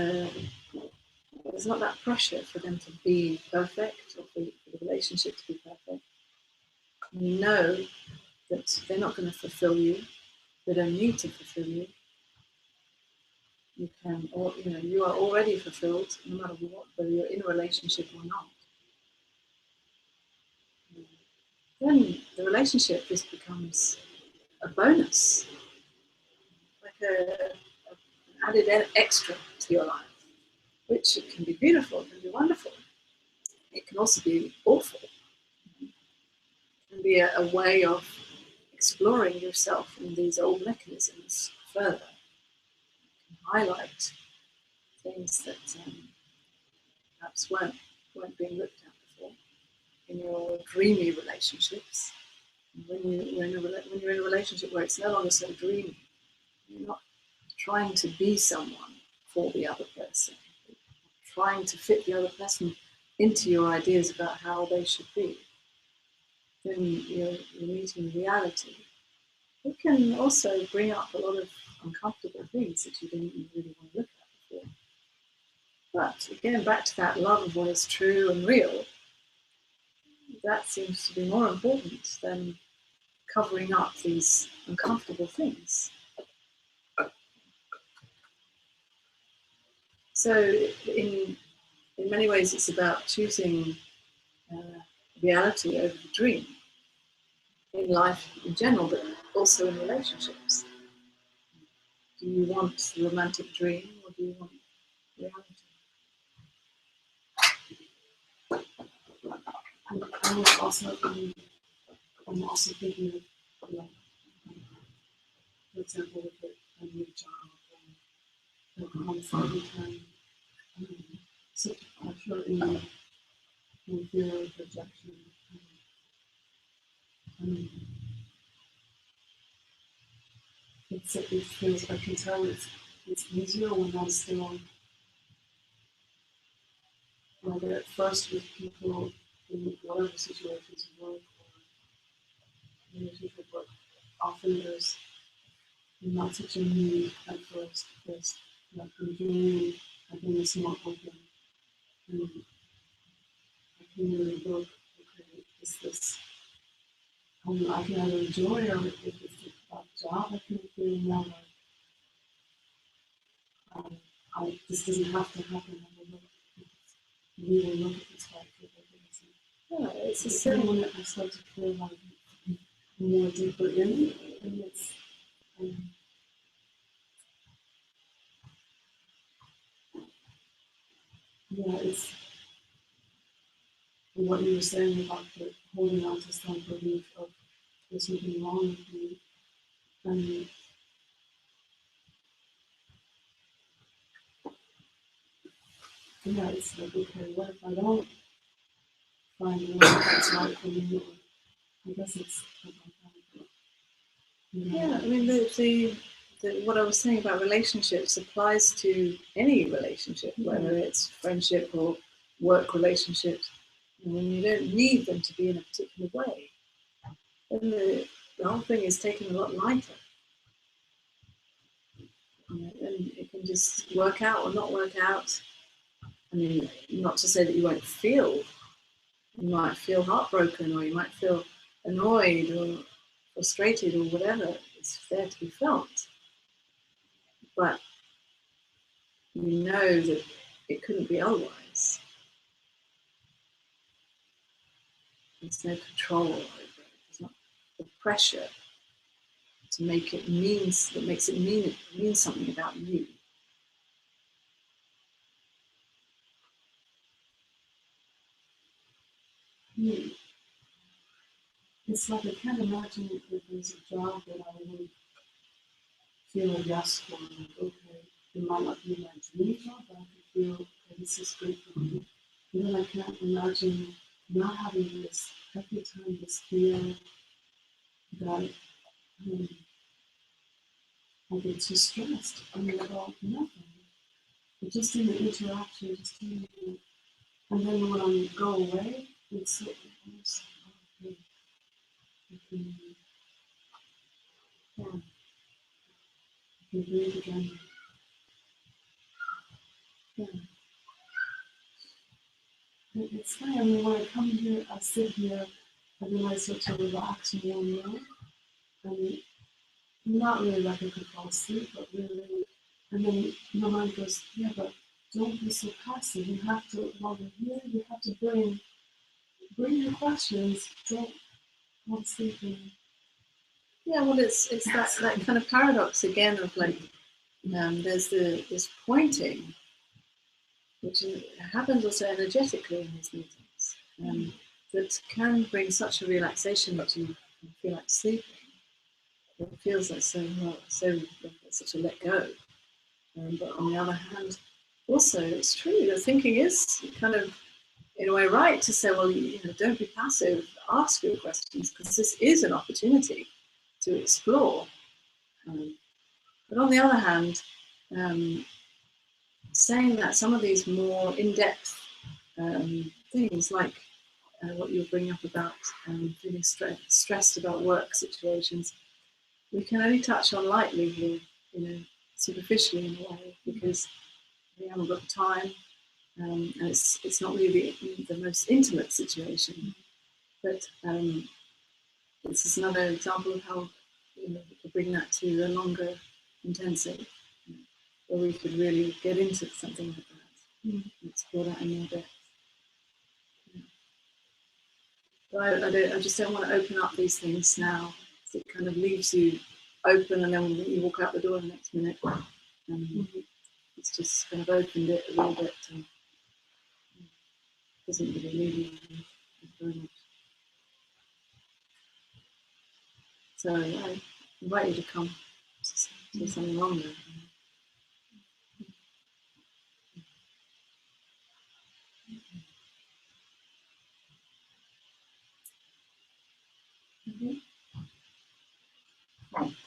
[SPEAKER 1] not that pressure for them to be perfect or for the relationship to be perfect. You know that they're not going to fulfill you. They don't need to fulfill you. You can, or you are already fulfilled, no matter what, whether you're in a relationship or not. Then the relationship just becomes a bonus, like an added extra to your life, which can be beautiful, it can be wonderful. It can also be awful. It can be a way of exploring yourself in these old mechanisms further. It can highlight things that perhaps weren't being looked at before in your dreamy relationships. When you're in a relationship where it's no longer so dreamy, you're not trying to be someone for the other person, trying to fit the other person into your ideas about how they should be. Then you're meeting reality. It can also bring up a lot of uncomfortable things that you didn't really want to look at before. But again, back to that love of what is true and real, that seems to be more important than covering up these uncomfortable things. So in many ways, it's about choosing reality over the dream in life in general, but also in relationships. Do you want the romantic dream, or do you want reality?
[SPEAKER 4] I was also I'm also thinking of, for example, with a new job, every time such pressure in fear of rejection. It feels, I can tell it's easier when I'm still, whether at first with people in whatever situations, work or relationship, but often there's not such a need at first, because like enjoying having this more open, and I can really look, okay, is this, I can either enjoy, or if it's about job, I can feel more like, this doesn't have to happen. We will look at this factor. Yeah, it's the same when I start to feel like more deeper in, and it's yeah, it's what you were saying about the holding on to some belief of there's something wrong with me. And yeah, it's like, okay, what if I don't find the one that's right for me? I guess it's
[SPEAKER 1] Yeah, I mean, what I was saying about relationships applies to any relationship, whether it's friendship or work relationships. And when you don't need them to be in a particular way, then the whole thing is taken a lot lighter. And it can just work out or not work out. I mean, not to say that you won't feel. You might feel heartbroken, or you might feel annoyed or frustrated or whatever. It's there to be felt. But you know that it couldn't be otherwise. There's no control over it. There's not the pressure to make it that makes it mean something about you.
[SPEAKER 4] It's like I can't imagine that there's a job that I would feel a yes for. Like, okay, it might not be my dream job, but I can feel, okay, this is good for me. And then I can't imagine not having this every time, this feel that I get too stressed. I mean, about nothing. But just in the interaction, just in the, and then when I go away, it's so nice. Okay, I can, yeah, I can breathe again. Yeah. It's funny, I mean, when I come here, I sit here, and then I start to relax more and more. And not really like I could fall asleep, but really, and then my mind goes, yeah, but don't be so passive. You have to, while you're here, you have to bring your questions. Don't fall asleep.
[SPEAKER 1] Yeah, well, it's that kind of paradox again of like, there's this pointing, which happens also energetically in these meetings, that can bring such a relaxation that you feel like sleeping. It feels like such a let go. But on the other hand, also it's true that thinking is kind of in a way right to say, well, don't be passive, ask your questions, because this is an opportunity to explore. But on the other hand, saying that some of these more in-depth things, like what you were bringing up about feeling stressed about work situations, we can only touch on lightly here, superficially in a way, because we haven't got the time, and it's not really the most intimate situation. But this is another example of how we could bring that to a longer intensive, where we could really get into something like that and explore that in more depth. But I just don't want to open up these things now. It kind of leaves you open, and then when you walk out the door the next minute, it's just kind of opened it a little bit. And doesn't really leave you very much. So I invite you to come to something longer.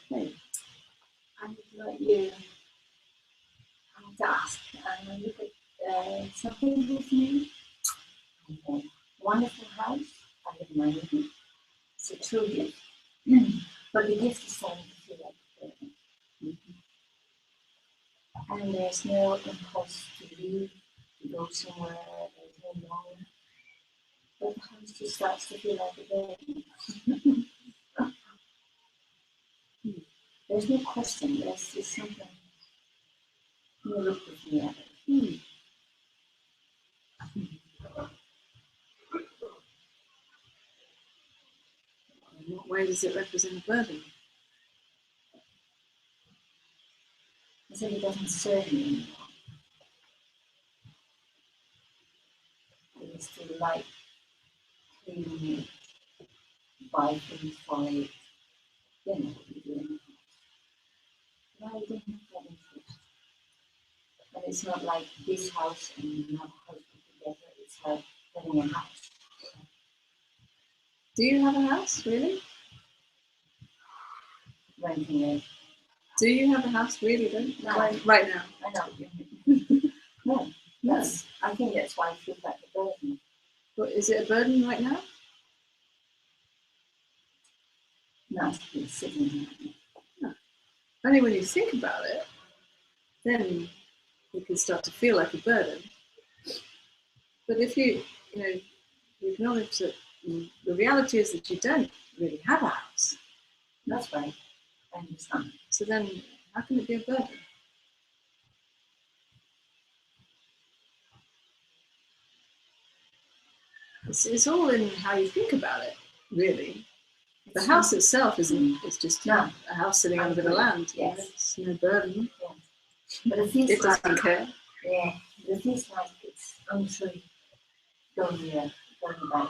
[SPEAKER 1] Okay.
[SPEAKER 5] I would like you to ask, you could something with me. Okay. Wonderful house. I have money. It's a true gift. But the gift is starting to feel like and there's no impulse to leave, to go somewhere, there's no longer. But the house just starts to feel like a bed. There's no question, there's just something. You look with me at it.
[SPEAKER 1] In what way does it represent a burden?
[SPEAKER 5] As if it doesn't serve me anymore. is to like clean it, buy things for it, then what we do in the house. No, we don't have that interest. And it's not like this house and another house together. It's like having a house.
[SPEAKER 1] Do you have a house, really?
[SPEAKER 5] Renting it.
[SPEAKER 1] Do you have a house, really, then?
[SPEAKER 5] No.
[SPEAKER 1] Right now?
[SPEAKER 5] I know what you mean. No, that's, I think that's why I feel like a burden.
[SPEAKER 1] But is it a burden right now?
[SPEAKER 5] No, it's sitting there.
[SPEAKER 1] Only when you think about it, then it can start to feel like a burden. But if you acknowledge that the reality is that you don't really have a house,
[SPEAKER 5] That's right. I understand.
[SPEAKER 1] so then how can it be a burden? It's all in how you think about it, really. The house itself isn't, it's just
[SPEAKER 5] No.
[SPEAKER 1] a house sitting on a bit of land.
[SPEAKER 5] Yes.
[SPEAKER 1] It's no burden.
[SPEAKER 5] But it feels
[SPEAKER 1] It
[SPEAKER 5] like,
[SPEAKER 1] doesn't care.
[SPEAKER 5] yeah, it feels like it's untrue. Going back,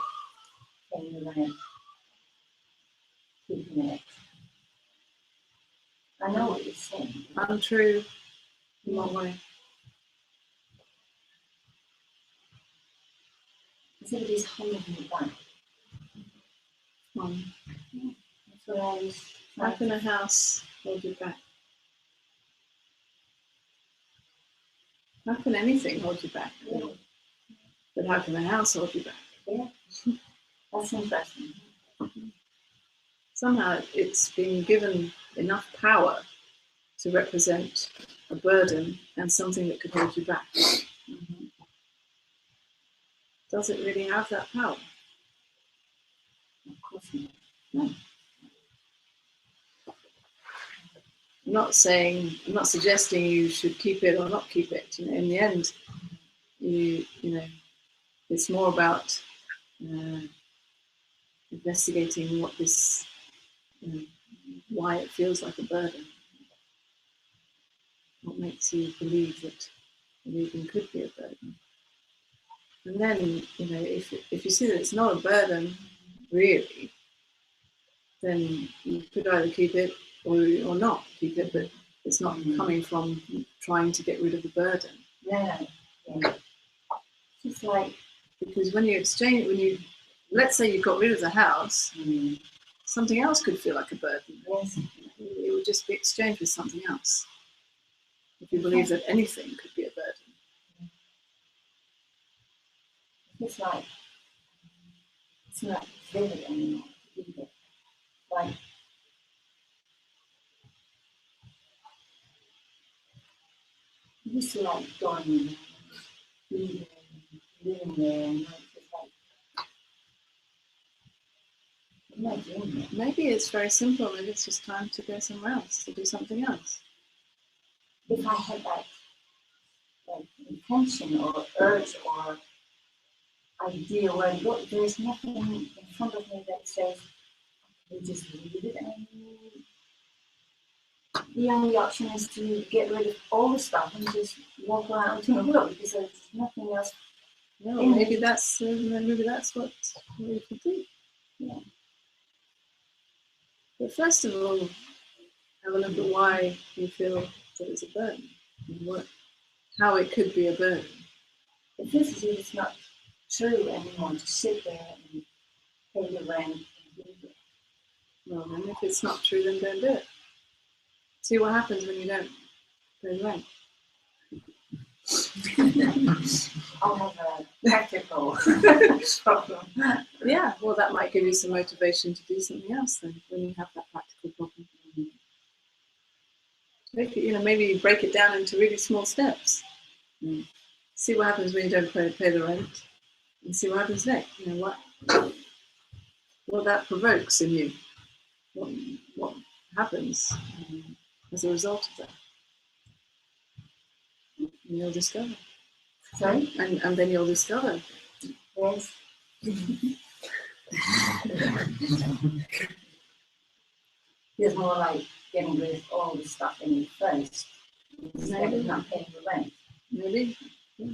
[SPEAKER 5] paying the rent, keeping it. I know what you're saying.
[SPEAKER 1] Untrue in what way?
[SPEAKER 5] Somebody's holding me back. That's what I was
[SPEAKER 1] How
[SPEAKER 5] trying
[SPEAKER 1] can a house hold you back? How can anything hold you back?
[SPEAKER 5] to.
[SPEAKER 1] But how can a house hold you back?
[SPEAKER 5] Yeah. That's interesting.
[SPEAKER 1] Somehow it's been given enough power to represent a burden and something that could hold you back. Does it really have that power?
[SPEAKER 5] Of course not.
[SPEAKER 1] No. I'm not suggesting you should keep it or not keep it. In the end, it's more about investigating what this, why it feels like a burden. What makes you believe that leaving could be a burden? And then, if you see that it's not a burden, really, then you could either keep it or not keep it, but it's not coming from trying to get rid of the burden.
[SPEAKER 5] Yeah. It's like,
[SPEAKER 1] Because let's say you got rid of the house, something else could feel like a burden.
[SPEAKER 5] yes,
[SPEAKER 1] It would just be exchanged with something else. If you believe that anything could be a burden.
[SPEAKER 5] it's not vivid anymore. Like, it's like going, living there, and it's just like, I'm not doing it.
[SPEAKER 1] Maybe it's very simple. Maybe it's just time to go somewhere else, to do something else.
[SPEAKER 5] If I had that intention or urge or idea where there's nothing in front of me that says, we just leave it, and the only option is to get rid of all the stuff and just walk around in the world because there's nothing else.
[SPEAKER 1] No, maybe that's what you could do.
[SPEAKER 5] Yeah.
[SPEAKER 1] But first of all, have a look at why you feel that it's a burden, and how it could be a burden.
[SPEAKER 5] If this is it's not true anymore to sit there and pay the rent and do it.
[SPEAKER 1] Well, then if it's not true, then don't do it. See what happens when you don't pay the rent.
[SPEAKER 5] I'll have a practical problem.
[SPEAKER 1] Yeah, well, that might give you some motivation to do something else then, when you have that practical problem. Maybe you break it down into really small steps. See what happens when you don't pay the rent, and see what happens next. What that provokes in you. What happens as a result of that. And you'll discover.
[SPEAKER 5] Sorry?
[SPEAKER 1] And then you'll discover.
[SPEAKER 5] Yes. It's more like getting rid of all the stuff in it first instead of not paying the rent.
[SPEAKER 1] Maybe. Yeah.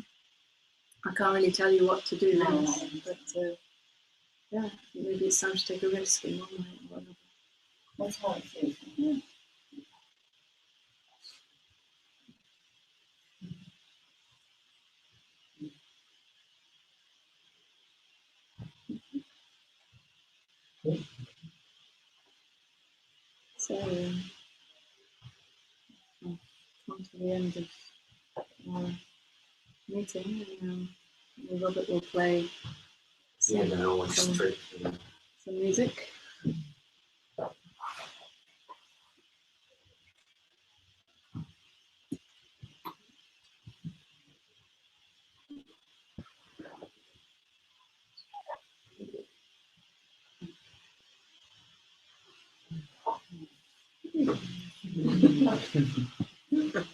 [SPEAKER 1] I can't really tell you what to do next, but yeah, maybe it's time to take a risk in one way or another.
[SPEAKER 5] That's how it feels.
[SPEAKER 1] Yeah. So, I've come to the end of our meeting, and Robert will play some, some music.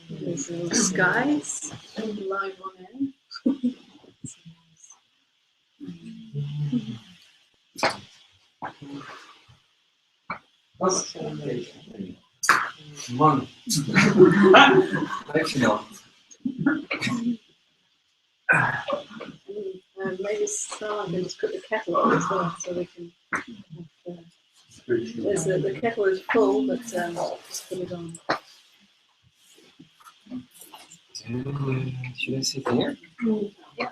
[SPEAKER 1] There's little skies live on air.
[SPEAKER 6] Unmani. Unconditional.
[SPEAKER 1] Maybe someone can just put the kettle on as well, so we can. There's the kettle is full, but just put it on.
[SPEAKER 6] Should I sit here?
[SPEAKER 1] Yeah.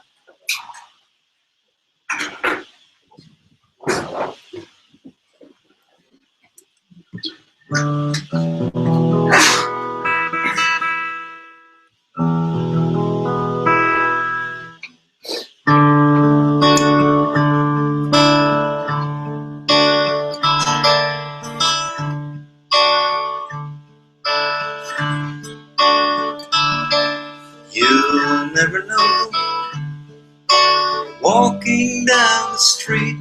[SPEAKER 7] You'll never know. Walking down the street,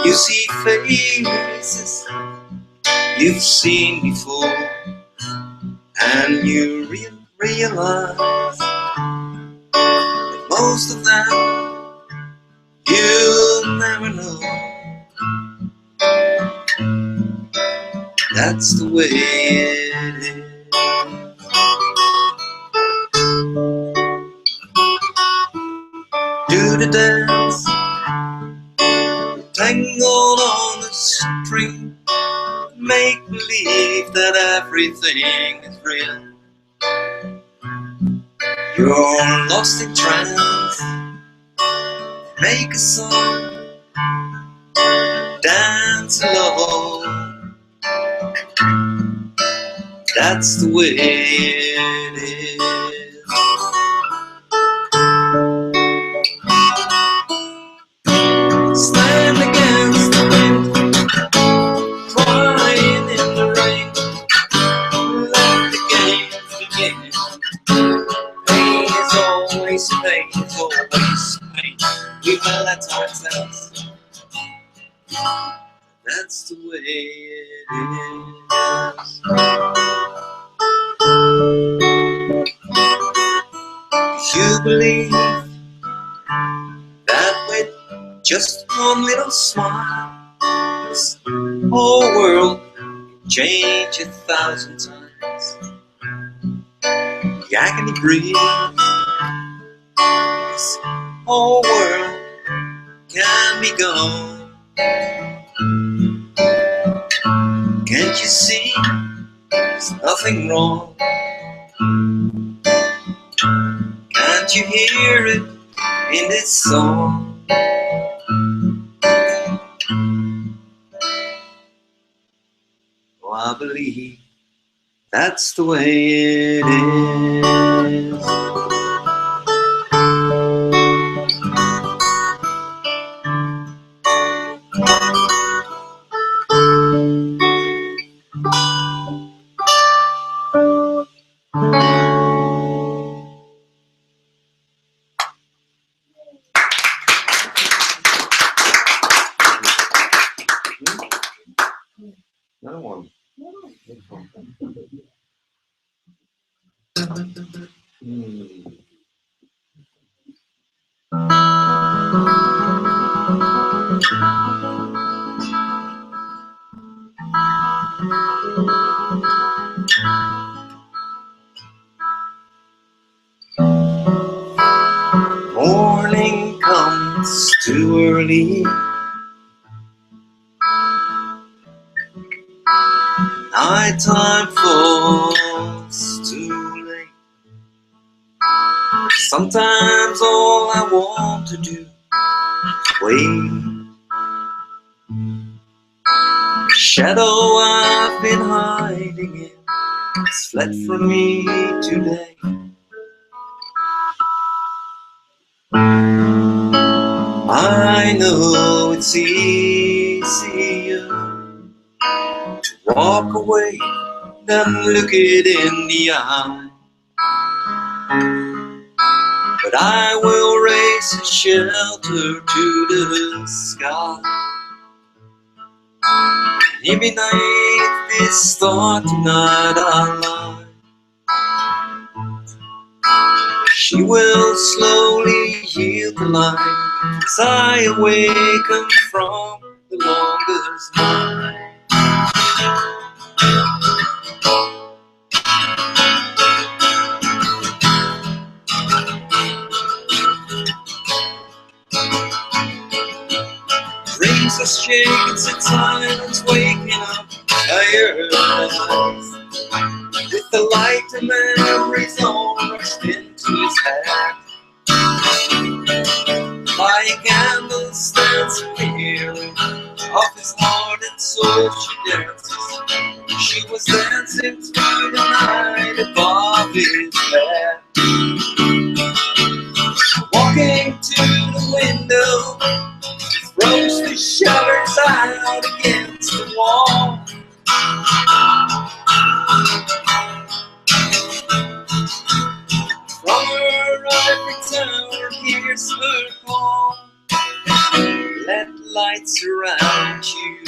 [SPEAKER 7] you see faces you've seen before, and you realize that most of them you'll never know. That's the way it is. Do the dance, tangled on the string, make believe that everything is real. You're lost in trance, make a song, dance alone. That's the way it is. Stand against the wind, crying in the rain. Let the games begin. Pain is always pain, is always pain. We will let ourselves. That's the way it is. You believe that with just one little smile, this whole world can change 1,000 times. The agony breathes, this whole world can be gone. Can't you see there's nothing wrong? Can't you hear it in this song? Oh, I believe that's the way it is. Another one. Morning It's too early. Night time falls too late. Sometimes all I want to do is wait. The shadow I've been hiding in has fled from me today. I know it's easier to walk away than look it in the eye. But I will raise a shelter to the sky. Even beneath this thought tonight I lie. She will slowly yield the light as I awaken from the longest night. Rings are shaking in silence, waking up tired eyes. With the light of memories all rushed into his head. By a candle stands clear of his heart and soul she dances. She was dancing through the night above his bed. Walking to the window, throws the shutters out against the wall. From her ivory tower hears her call. Let light surround you.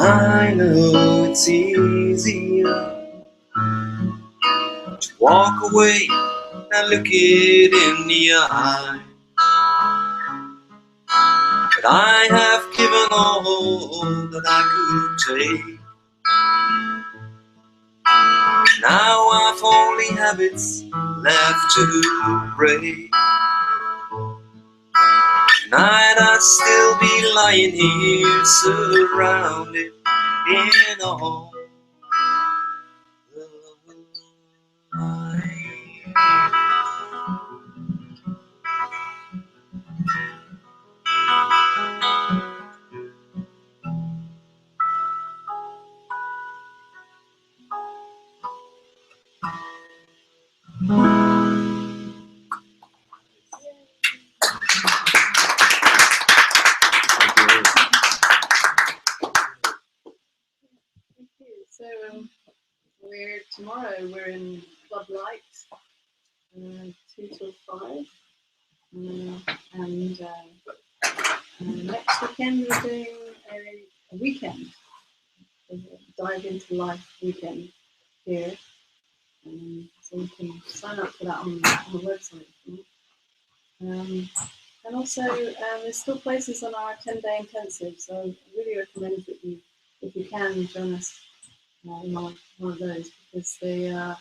[SPEAKER 7] I know it's easier to walk away and look it in the eye. But I have given all that I could take. Now I've only habits left to break. Tonight I'd still be lying here, surrounded in all the light.
[SPEAKER 1] Thank you. So tomorrow we're in Club Light, 2 till 5, and next weekend we're doing a weekend, a dive into life weekend here. So you can sign up for that on the website. And also, there's still places on our 10-day intensive, so I really recommend that you, if you can, join us in one of those, because they are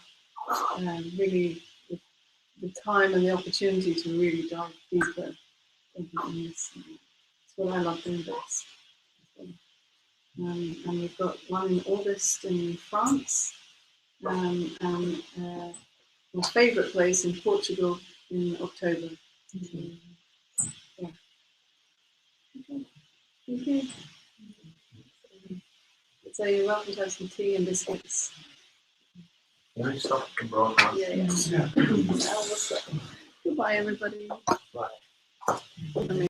[SPEAKER 1] really the time and the opportunity to really dive deeper in this. It's what I love doing best. And we've got one in August in France, and my favourite place in Portugal in October. Yeah. Okay. Thank you. So you're welcome to have some tea and biscuits.
[SPEAKER 3] Can I stop the broadcast?
[SPEAKER 1] Yeah. Now, goodbye, everybody.
[SPEAKER 3] Bye.